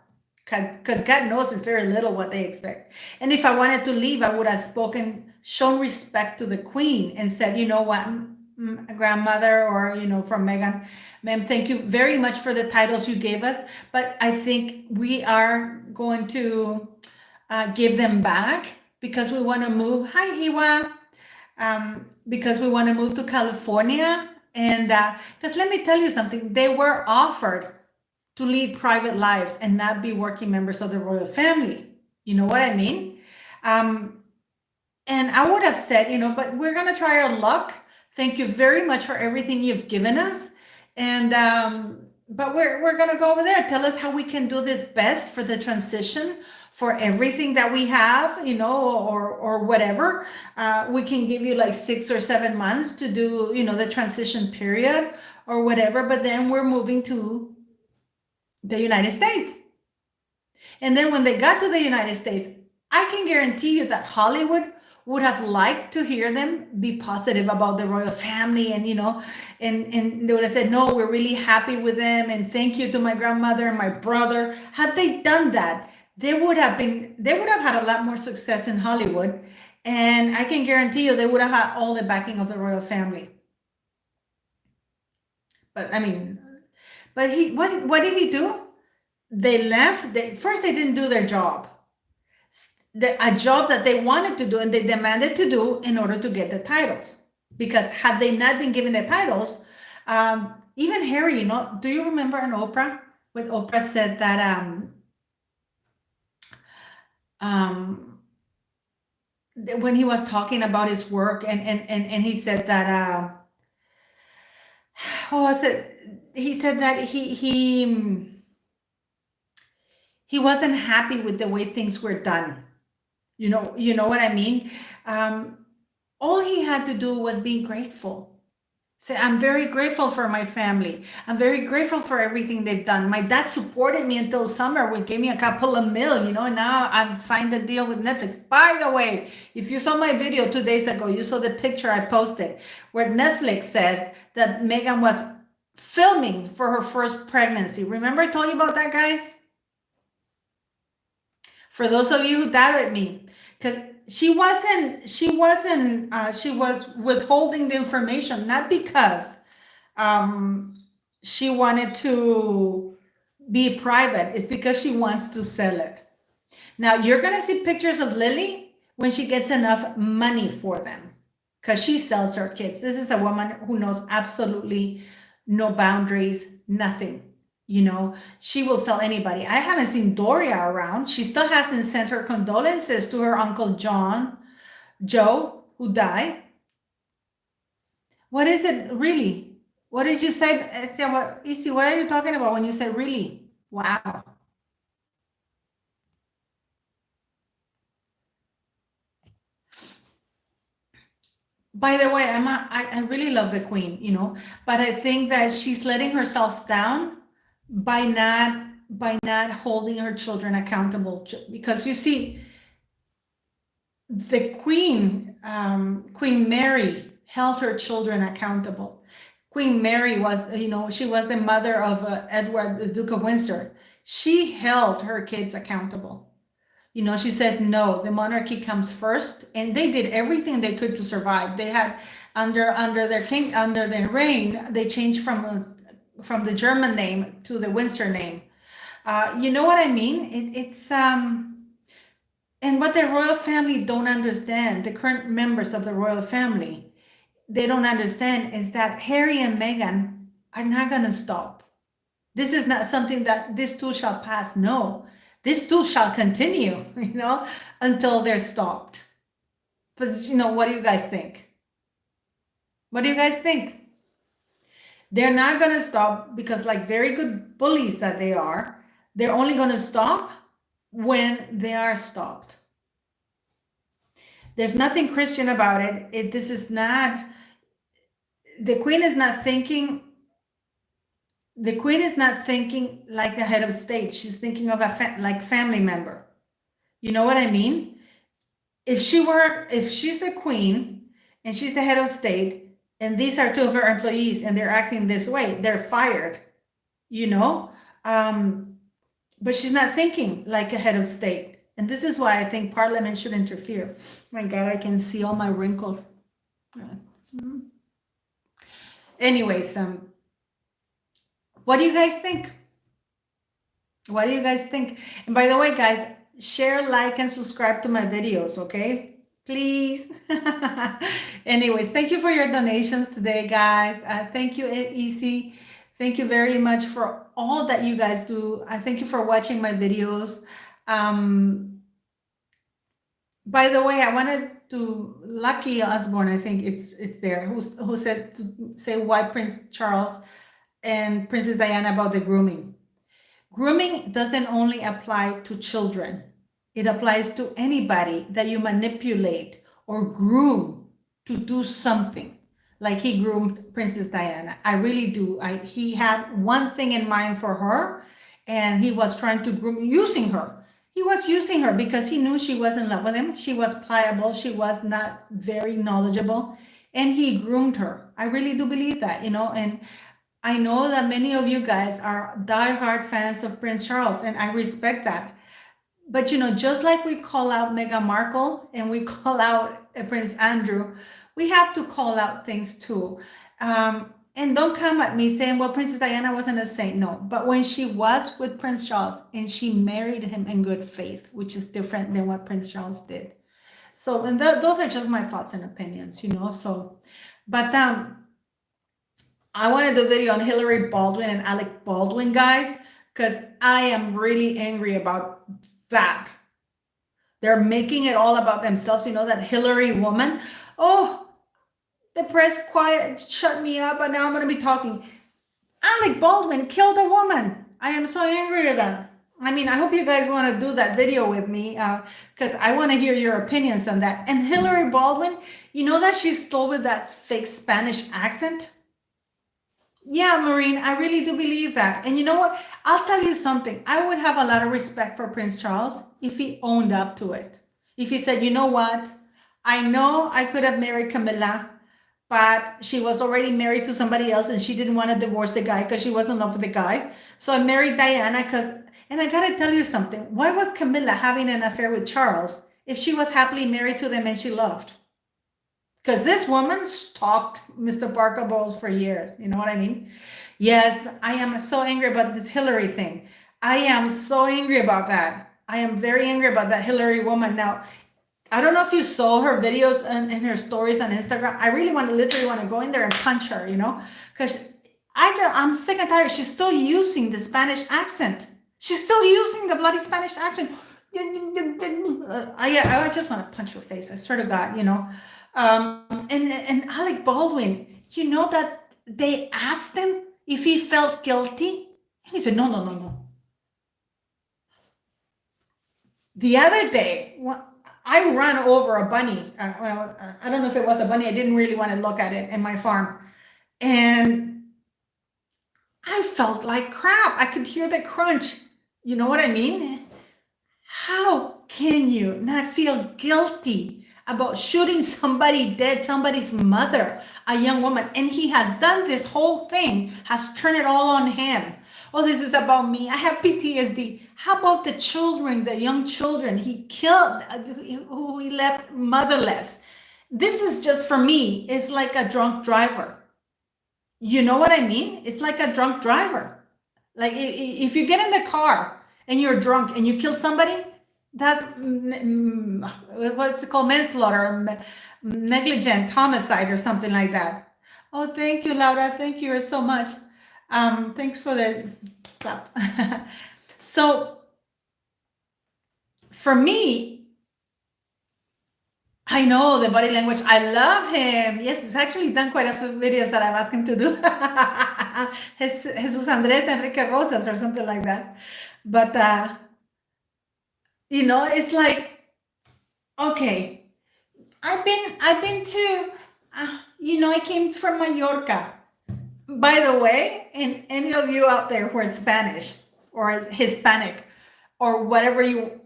because God knows it's very little what they expect. And if I wanted to leave, I would have shown respect to the Queen, and said, you know what, grandmother, or from Meghan, ma'am, thank you very much for the titles you gave us, but I think we are going to give them back because we want to move. Hi, Iwa. Because we want to move to California. And because let me tell you something, they were offered to lead private lives and not be working members of the royal family. You know what I mean? And I would have said, but we're going to try our luck. Thank you very much for everything you've given us. And but we're going to go over there. Tell us how we can do this best for the transition, for everything that we have, or whatever. We can give you like 6 or 7 months to do, the transition period or whatever. But then we're moving to the United States. And then when they got to the United States, I can guarantee you that Hollywood would have liked to hear them be positive about the royal family, and and they would have said, no, we're really happy with them, and thank you to my grandmother and my brother. Had they done that, they would have had a lot more success in Hollywood, and I can guarantee you they would have had all the backing of the royal family. But I mean, what did he do? They left. First, they didn't do their job. A job that they wanted to do and they demanded to do in order to get the titles. Because had they not been given the titles, even Harry, do you remember on Oprah when Oprah said that when he was talking about his work, and he said that what was it? He said that he wasn't happy with the way things were done. You know what I mean? All he had to do was be grateful. Say, I'm very grateful for my family. I'm very grateful for everything they've done. My dad supported me until summer. We gave me a couple of mil, and now I've signed a deal with Netflix. By the way, if you saw my video 2 days ago, you saw the picture I posted where Netflix says that Meghan was filming for her first pregnancy. Remember I told you about that, guys? For those of you who doubted me, because she was withholding the information, not because she wanted to be private. It's because she wants to sell it. Now you're going to see pictures of Lily when she gets enough money for them, because she sells her kids. This is a woman who knows absolutely no boundaries, nothing. You know, she will sell anybody. I haven't seen Doria around. She still hasn't sent her condolences to her uncle Joe, who died. What is it really? What did you say? Isi, what are you talking about when you said really? Wow. By the way, I really love the Queen, you know, but I think that she's letting herself down by not holding her children accountable, because you see, the Queen, Queen Mary, held her children accountable. Queen Mary was, you know, she was the mother of Edward, the Duke of Windsor. She held her kids accountable. You know, she said, no, the monarchy comes first, and they did everything they could to survive. They had under their reign, they changed from the German name to the Windsor name. You know what I mean? And what the royal family don't understand, the current members of the royal family, they don't understand is that Harry and Meghan are not going to stop. This is not something that this too shall pass. No, this too shall continue, you know, until they're stopped. But, you know, what do you guys think? What do you guys think? They're not going to stop because, like very good bullies that they are, they're only going to stop when they are stopped. There's nothing Christian about it. This is not, the Queen is not thinking, like the head of state. She's thinking of like family member. You know what I mean? If she's the Queen and she's the head of state, and these are two of her employees and they're acting this way, they're fired, you know? But she's not thinking like a head of state. And this is why I think Parliament should interfere. My God, I can see all my wrinkles. Anyways, what do you guys think? What do you guys think? And by the way, guys, share, like, and subscribe to my videos, okay? Please. Anyways, thank you for your donations today, guys. Thank you, EC. Thank you very much for all that you guys do. I thank you for watching my videos. By the way, I wanted to, Lucky Osborne, I think it's there, who said to say why Prince Charles and Princess Diana about the grooming. Grooming doesn't only apply to children. It applies to anybody that you manipulate or groom to do something. Like he groomed Princess Diana. I really do. He had one thing in mind for her, and he was trying to groom, using her. He was using her because he knew she was in love with him. She was pliable. She was not very knowledgeable, and he groomed her. I really do believe that, you know, and I know that many of you guys are diehard fans of Prince Charles, and I respect that. But, you know, just like we call out Meghan Markle and we call out Prince Andrew, we have to call out things too. And don't come at me saying, well, Princess Diana wasn't a saint. No, but when she was with Prince Charles and she married him in good faith, which is different than what Prince Charles did. So, and those are just my thoughts and opinions, you know. So, but I wanted to do a video on Hillary Baldwin and Alec Baldwin, guys, because I am really angry about that. They're making it all about themselves, you know, that Hillary woman. Oh, the press quiet, shut me up, and now I'm going to be talking. Alec Baldwin killed a woman. I am so angry at that. I mean, I hope you guys want to do that video with me, because I want to hear your opinions on that. And Hillary Baldwin, you know that she's still with that fake Spanish accent? Yeah, Maureen, I really do believe that. And you know what? I'll tell you something. I would have a lot of respect for Prince Charles if he owned up to it. If he said, you know what? I know I could have married Camilla, but she was already married to somebody else and she didn't want to divorce the guy because she was in love with the guy. So I married Diana And I gotta tell you something. Why was Camilla having an affair with Charles if she was happily married to the man she loved? Because this woman stalked Mr. Barker Bowles for years. You know what I mean? Yes, I am so angry about this Hillary thing. I am so angry about that. I am very angry about that Hillary woman. Now, I don't know if you saw her videos and her stories on Instagram. I really literally want to go in there and punch her, because I'm sick and tired. She's still using the Spanish accent. She's still using the bloody Spanish accent. I just want to punch her face. I swear to God, And Alec Baldwin, that they asked him if he felt guilty. And he said, no, no, no, no. The other day, I ran over a bunny. I don't know if it was a bunny. I didn't really want to look at it in my farm. And I felt like crap. I could hear the crunch. You know what I mean? How can you not feel guilty about shooting somebody dead, somebody's mother, a young woman? And he has done this whole thing, has turned it all on him. Oh, this is about me. I have PTSD. How about the children, the young children he killed, who he left motherless? This is just, for me, it's like a drunk driver. You know what I mean? It's like a drunk driver. Like if you get in the car and you're drunk and you kill somebody, that's what's it called? Manslaughter, negligent homicide or something like that. Oh, thank you, Laura. Thank you so much. Thanks for the clap. So for me, I know the body language. I love him. Yes, he's actually done quite a few videos that I've asked him to do. Jesus Andres Enrique Rosas or something like that. But, it's like, okay, I've been to, I came from Mallorca. By the way, and any of you out there who are Spanish or Hispanic or whatever you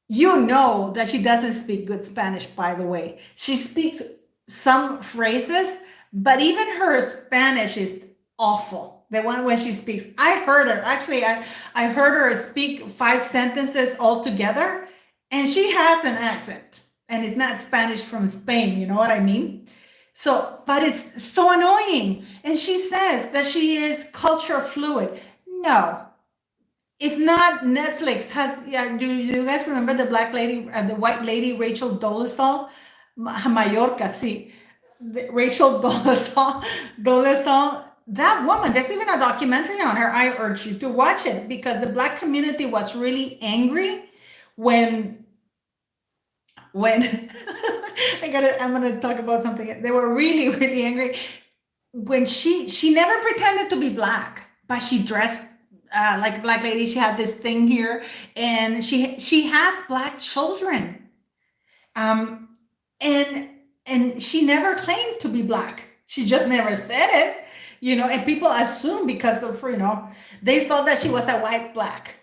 know that she doesn't speak good Spanish, by the way. She speaks some phrases, but even her Spanish is awful. The one when she speaks. I heard her, actually, I heard her speak 5 sentences all together, and she has an accent, and it's not Spanish from Spain, you know what I mean? So, but it's so annoying. And she says that she is culture fluid. No. If not, Netflix has, do you guys remember the black lady, the white lady, Rachel Dolezal? Mallorca, see. Rachel Dolezal, that woman, there's even a documentary on her. I urge you to watch it because the black community was really angry when I'm gonna talk about something. They were really, really angry when she never pretended to be black, but she dressed like a black lady. She had this thing here, and she has black children, and she never claimed to be black. She just never said it, and people assume because of her, they thought that she was a white black,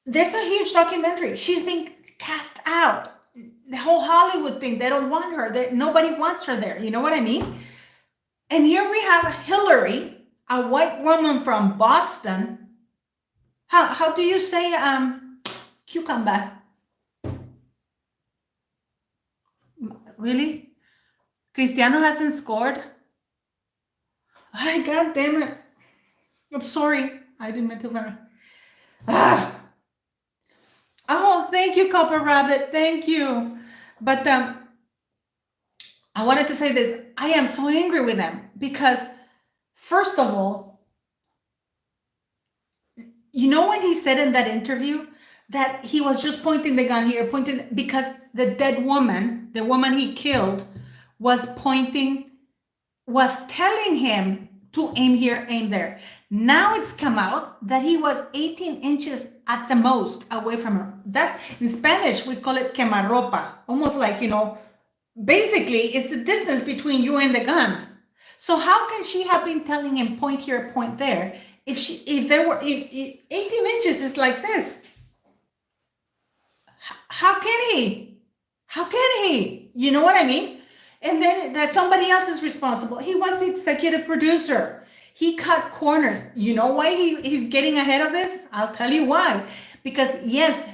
There's a huge documentary. She's been cast out. The whole Hollywood thing, they don't want her. Nobody wants her there. You know what I mean? And here we have Hillary, a white woman from Boston. How do you say cucumber? Really? Cristiano hasn't scored? Ay, God damn it. I'm sorry. I didn't mean to. Oh, thank you, Copper Rabbit. Thank you. But I wanted to say this. I am so angry with them because, first of all, when he said in that interview that he was just pointing the gun here, because the dead woman, the woman he killed, was telling him to aim here, aim there. Now it's come out that he was 18 inches at the most away from her. That in Spanish, we call it quemarropa. Almost like, basically it's the distance between you and the gun. So how can she have been telling him point here, point there? If 18 inches is like this, how can he? How can he? You know what I mean? And then that somebody else is responsible. He was the executive producer. He cut corners. You know why he's getting ahead of this? I'll tell you why. Because yes,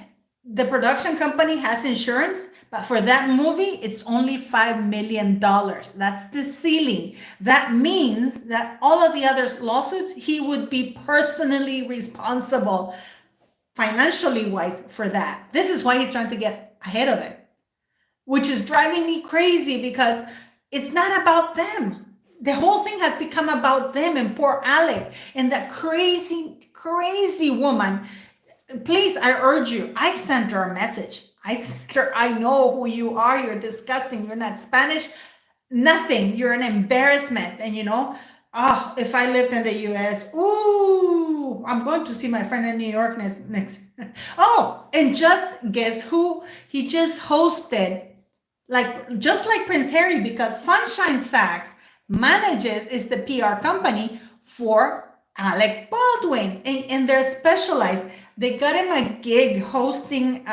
the production company has insurance, but for that movie, it's only $5 million. That's the ceiling. That means that all of the other lawsuits, he would be personally responsible, financially wise, for that. This is why he's trying to get ahead of it, which is driving me crazy because it's not about them. The whole thing has become about them and poor Alec and that crazy, crazy woman. Please, I urge you. I sent her a message. I sent her, I know who you are. You're disgusting. You're not Spanish. Nothing. You're an embarrassment. And if I lived in the US, ooh, I'm going to see my friend in New York next. Oh, and just guess who? He just hosted, just like Prince Harry, because Sunshine Sachs is the PR company for Alec Baldwin, and they're specialized. They got him a gig hosting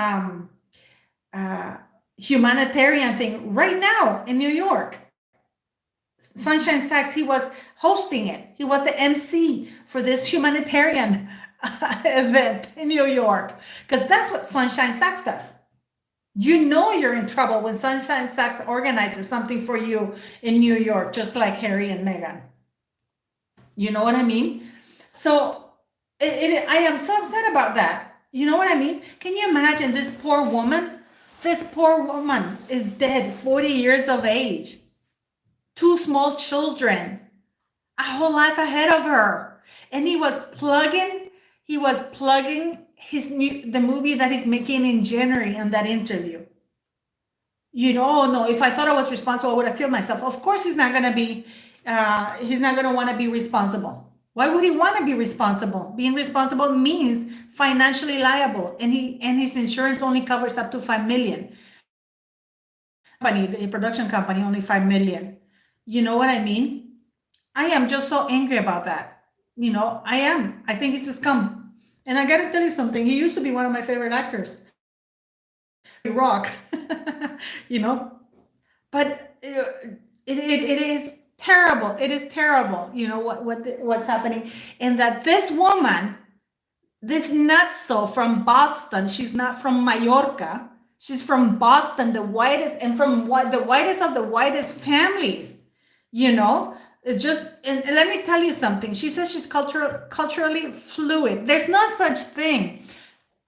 humanitarian thing right now in New York. Sunshine Sachs, he was hosting it. He was the MC for this humanitarian event in New York, because that's what Sunshine Sachs does. You know you're in trouble when Sunshine Sachs organizes something for you in New York, just like Harry and Meghan. You know what I mean? So I am so upset about that. You know what I mean? Can you imagine this poor woman? This poor woman is dead, 40 years of age, 2 small children, a whole life ahead of her. And he was plugging the movie that he's making in January in that interview. No, if I thought I was responsible, I would have killed myself. Of course, he's not going to want to be responsible. Why would he want to be responsible? Being responsible means financially liable, and his insurance only covers up to $5 million. The production company, only $5 million. You know what I mean? I am just so angry about that. I am. I think he's a scum. And I got to tell you something. He used to be one of my favorite actors. Rock, but it is terrible. It is terrible. What's happening, and that this woman, this nutso from Boston, she's not from Mallorca. She's from Boston, the whitest, and from the whitest of the whitest families. And let me tell you something. She says she's culturally fluid. There's no such thing.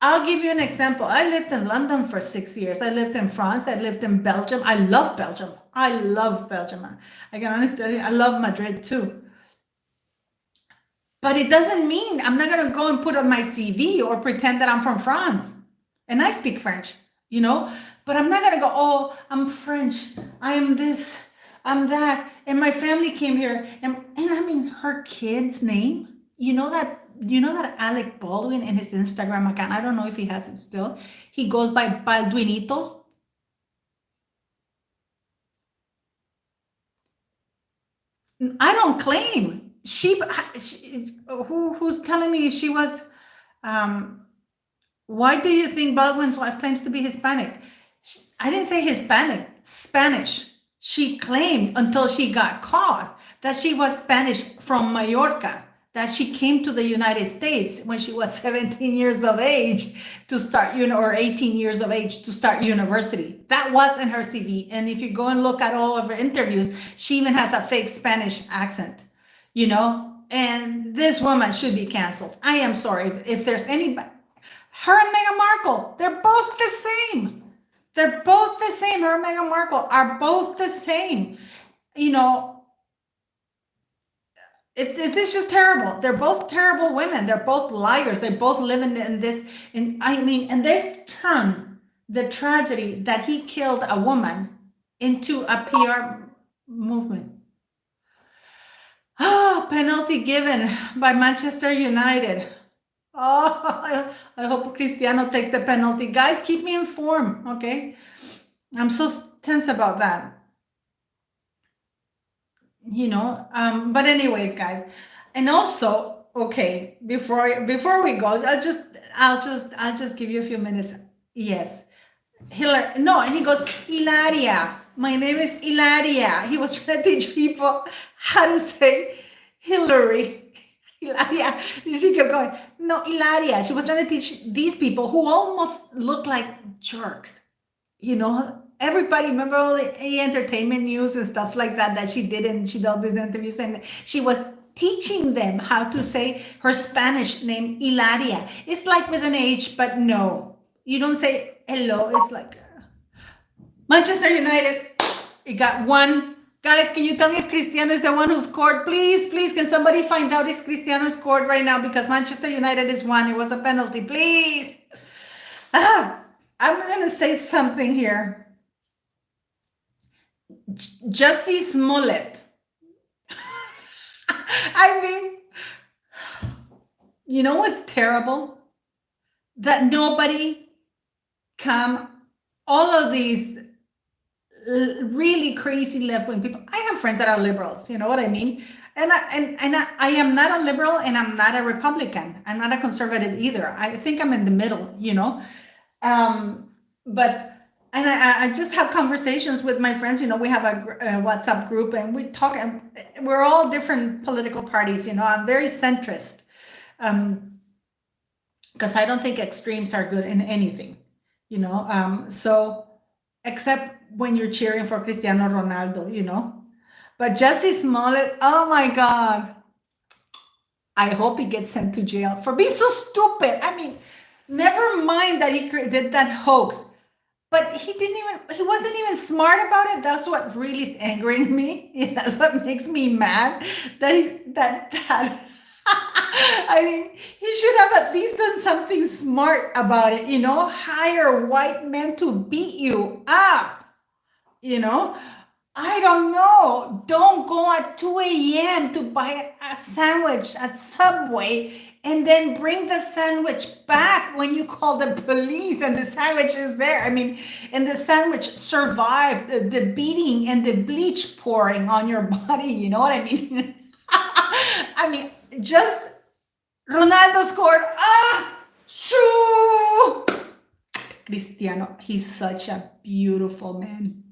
I'll give you an example. I lived in London for 6 years. I lived in France. I lived in Belgium. I love Belgium. I can honestly tell you, I love Madrid too. But it doesn't mean I'm not going to go and put on my CV or pretend that I'm from France. And I speak French, but I'm not going to go, oh, I'm French. I am this, I'm that. And my family came here. And I mean, her kid's name, you know that Alec Baldwin in his Instagram account, I don't know if he has it still, he goes by Balduinito. I don't claim. Who's telling me if she was, why do you think Baldwin's wife claims to be Hispanic? I didn't say Hispanic, Spanish. She claimed until she got caught that she was Spanish from Mallorca, that she came to the United States when she was 17 years of age to start, or 18 years of age to start university. That was in her CV. And if you go and look at all of her interviews, she even has a fake Spanish accent, and this woman should be canceled. I am sorry. If there's anybody, her and Meghan Markle, they're both the same. They're both the same. Her and Meghan Markle are both the same. It's just terrible. They're both terrible women. They're both liars. They both live in this. And they've turned the tragedy that he killed a woman into a PR movement. Oh, penalty given by Manchester United. Oh, I hope Cristiano takes the penalty. Guys, keep me informed, okay? I'm so tense about that. But anyways, guys, and also, okay, before we go, I'll just give you a few minutes. Yes, and he goes, Hilaria. My name is Hilaria. He was trying to teach people how to say Hillary. Hilaria. She kept going, no, Hilaria. She was trying to teach these people who almost look like jerks. You know, everybody remember all the entertainment news and stuff like that that she did, and she did these interviews, and she was teaching them how to say her Spanish name, Hilaria. It's like with an H, but no, you don't say hello. It's like Manchester United. It got one. Guys, can you tell me if Cristiano is the one who scored? Please, please, can somebody find out if Cristiano scored right now? Because Manchester United is one. It was a penalty. Please. I'm going to say something here. Jussie Smollett. I mean, you know what's terrible? That nobody all of these really crazy left-wing people. I have friends that are liberals, you know what I mean? And I am not a liberal, and I'm not a Republican. I'm not a conservative either. I think I'm in the middle, you know? But I just have conversations with my friends. You know, we have a WhatsApp group, and we talk, and we're all different political parties. You know, I'm very centrist, because I don't think extremes are good in anything. You know, so except when you're cheering for Cristiano Ronaldo, you know. But Jussie Smollett, oh my God, I hope he gets sent to jail for being so stupid. I mean, never mind that he did that hoax, but he wasn't even smart about it. That's what really is angering me. That's what makes me mad, that I mean, he should have at least done something smart about it, you know, hire white men to beat you up, you know. I don't know. Don't go at 2 a.m. to buy a sandwich at Subway and then bring the sandwich back when you call the police and the sandwich is there. I mean, and the sandwich survived the beating and the bleach pouring on your body. You know what I mean? I mean, just Ronaldo scored. Shoo! Cristiano, he's such a beautiful man.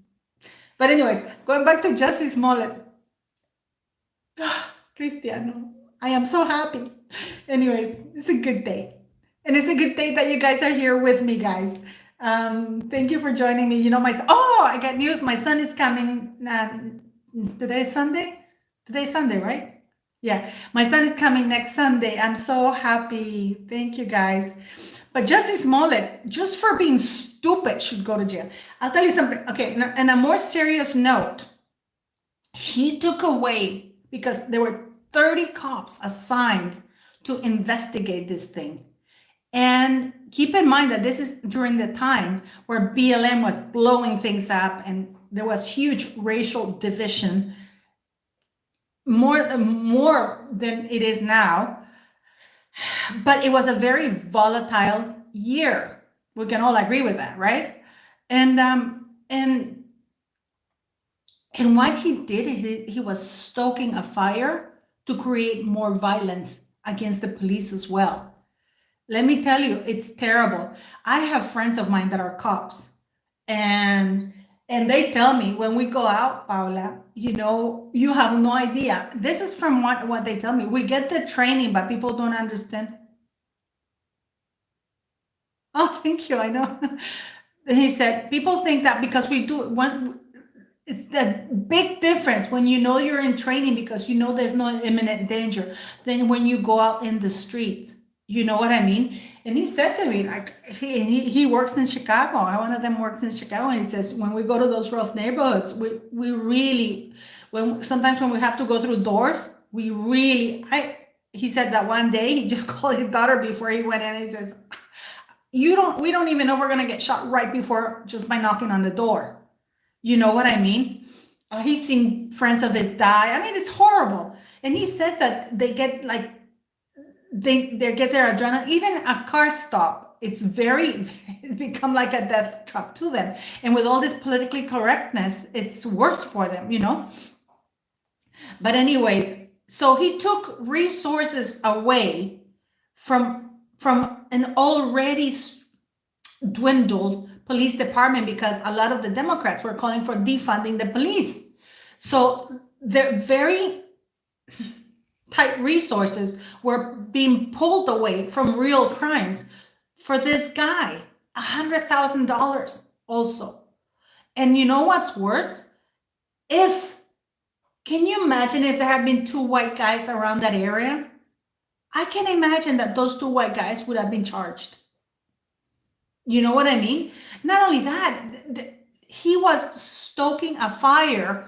But anyways, going back to Jussie Smollett. Cristiano, I am so happy. Anyways, it's a good day. And it's a good day that you guys are here with me, guys. Thank you for joining me. You know, I got news. My son is coming. Today is Sunday? Today's Sunday, right? Yeah, my son is coming next Sunday. I'm so happy. Thank you, guys. But Jussie Smollett, just for being stupid, should go to jail. I'll tell you something. Okay, on a more serious note, he took away, because there were 30 cops assigned to investigate this thing. And keep in mind that this is during the time where BLM was blowing things up and there was huge racial division, more than it is now. But it was a very volatile year. We can all agree with that, right? And what he did is he was stoking a fire to create more violence against the police as well. Let me tell you, it's terrible. I have friends of mine that are cops, and they tell me when we go out, Paula, you know, you have no idea. This is from what they tell me. We get the training, but people don't understand. Oh, thank you. I know. He said, people think that because we do one, it's the big difference when you know you're in training because you know there's no imminent danger than when you go out in the streets. You know what I mean? And he said to me, like, he works in Chicago. One of them works in Chicago. And he says, when we go to those rough neighborhoods, we really, sometimes when we have to go through doors, he said that one day he just called his daughter before he went in and he says, we don't even know we're going to get shot right before just by knocking on the door. You know what I mean? He's seen friends of his die. I mean, it's horrible. And he says that they get like, they get their adrenaline, even a car stop. It's become like a death trap to them. And with all this politically correctness, it's worse for them, you know? But anyways, so he took resources away from an already dwindled police department because a lot of the Democrats were calling for defunding the police. So they're very, tight resources were being pulled away from real crimes for this guy. $100,000 also. And you know what's worse? Can you imagine if there had been two white guys around that area? I can imagine that those two white guys would have been charged. You know what I mean? Not only that, he was stoking a fire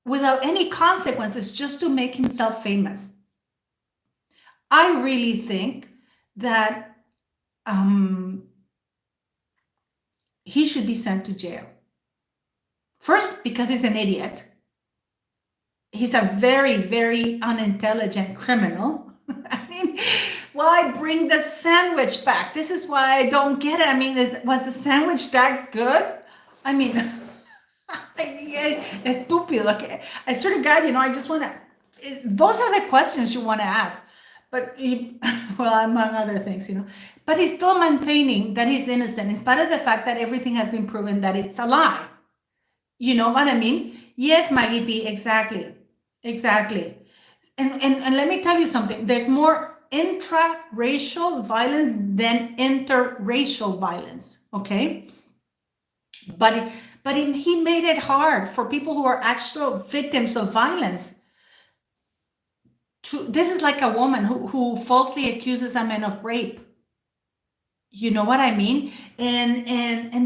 without any consequences just to make himself famous. I really think that he should be sent to jail. First, because he's an idiot. He's a very, very unintelligent criminal. I mean, why bring the sandwich back? This is why I don't get it. I mean, was the sandwich that good? I mean, estúpido. Okay. I swear to God, I just want to, those are the questions you want to ask. But, well, among other things, but he's still maintaining that he's innocent in spite of the fact that everything has been proven that it's a lie. You know what I mean? Yes, Maggie B, exactly. And let me tell you something. There's more intra-racial violence than interracial violence, okay? But he made it hard for people who are actual victims of violence. This is like a woman who falsely accuses a man of rape. You know what I mean? And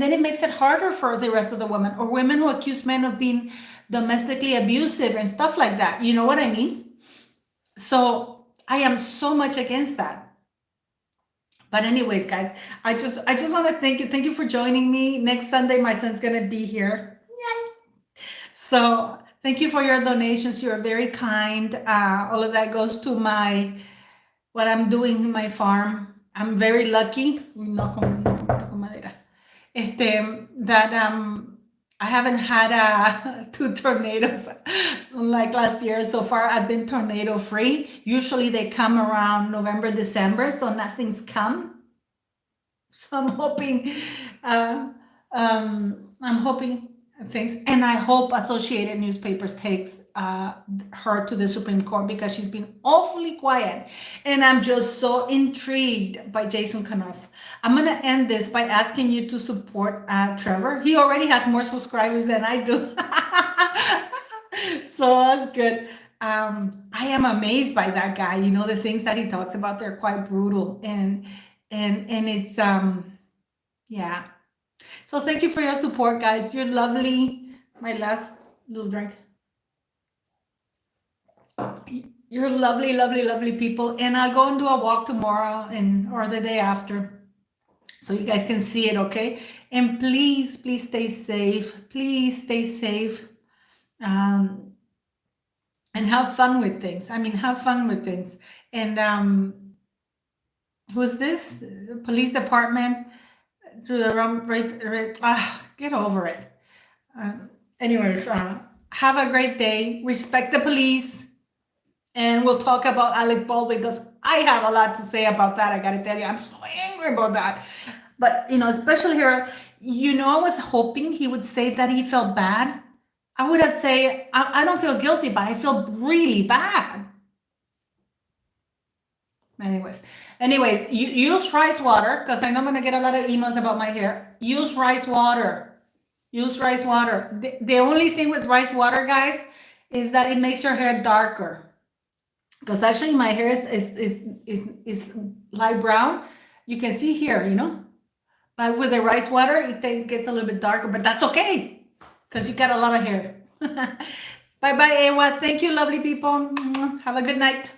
then it makes it harder for the rest of the women, or women who accuse men of being domestically abusive and stuff like that. You know what I mean? So I am so much against that. But anyways, guys, I just want to thank you for joining me. Next Sunday, my son's gonna be here. Yay. So thank you for your donations. You're very kind. All of that goes to what I'm doing in my farm. I'm very lucky. That I haven't had 2 tornadoes like last year. So far, I've been tornado free. Usually they come around November, December, so nothing's come. So I'm hoping, things, and I hope Associated Newspapers takes her to the Supreme Court, because she's been awfully quiet, and I'm just so intrigued by Jason Kanoff. I'm gonna end this by asking you to support Trevor. He already has more subscribers than I do. So that's good. I am amazed by that guy. The things that he talks about, they're quite brutal, and it's yeah. So thank you for your support, guys. You're lovely. My last little drink. You're lovely, lovely, lovely people. And I'll go and do a walk tomorrow or the day after, so you guys can see it, okay? And please, please stay safe. Please stay safe. And have fun with things. Have fun with things. And who's this? The police department. Through the get over it. Anyways, have a great day. Respect the police. And we'll talk about Alec Baldwin, because I have a lot to say about that. I gotta tell you, I'm so angry about that. But especially here, I was hoping he would say that he felt bad. I would have said, I don't feel guilty, but I feel really bad. Anyways, use rice water, because I know I'm going to get a lot of emails about my hair. Use rice water. Use rice water. The only thing with rice water, guys, is that it makes your hair darker. Because actually my hair is light brown. You can see here, But with the rice water, it gets a little bit darker, but that's okay, because you got a lot of hair. Bye-bye, Ewa. Thank you, lovely people. Have a good night.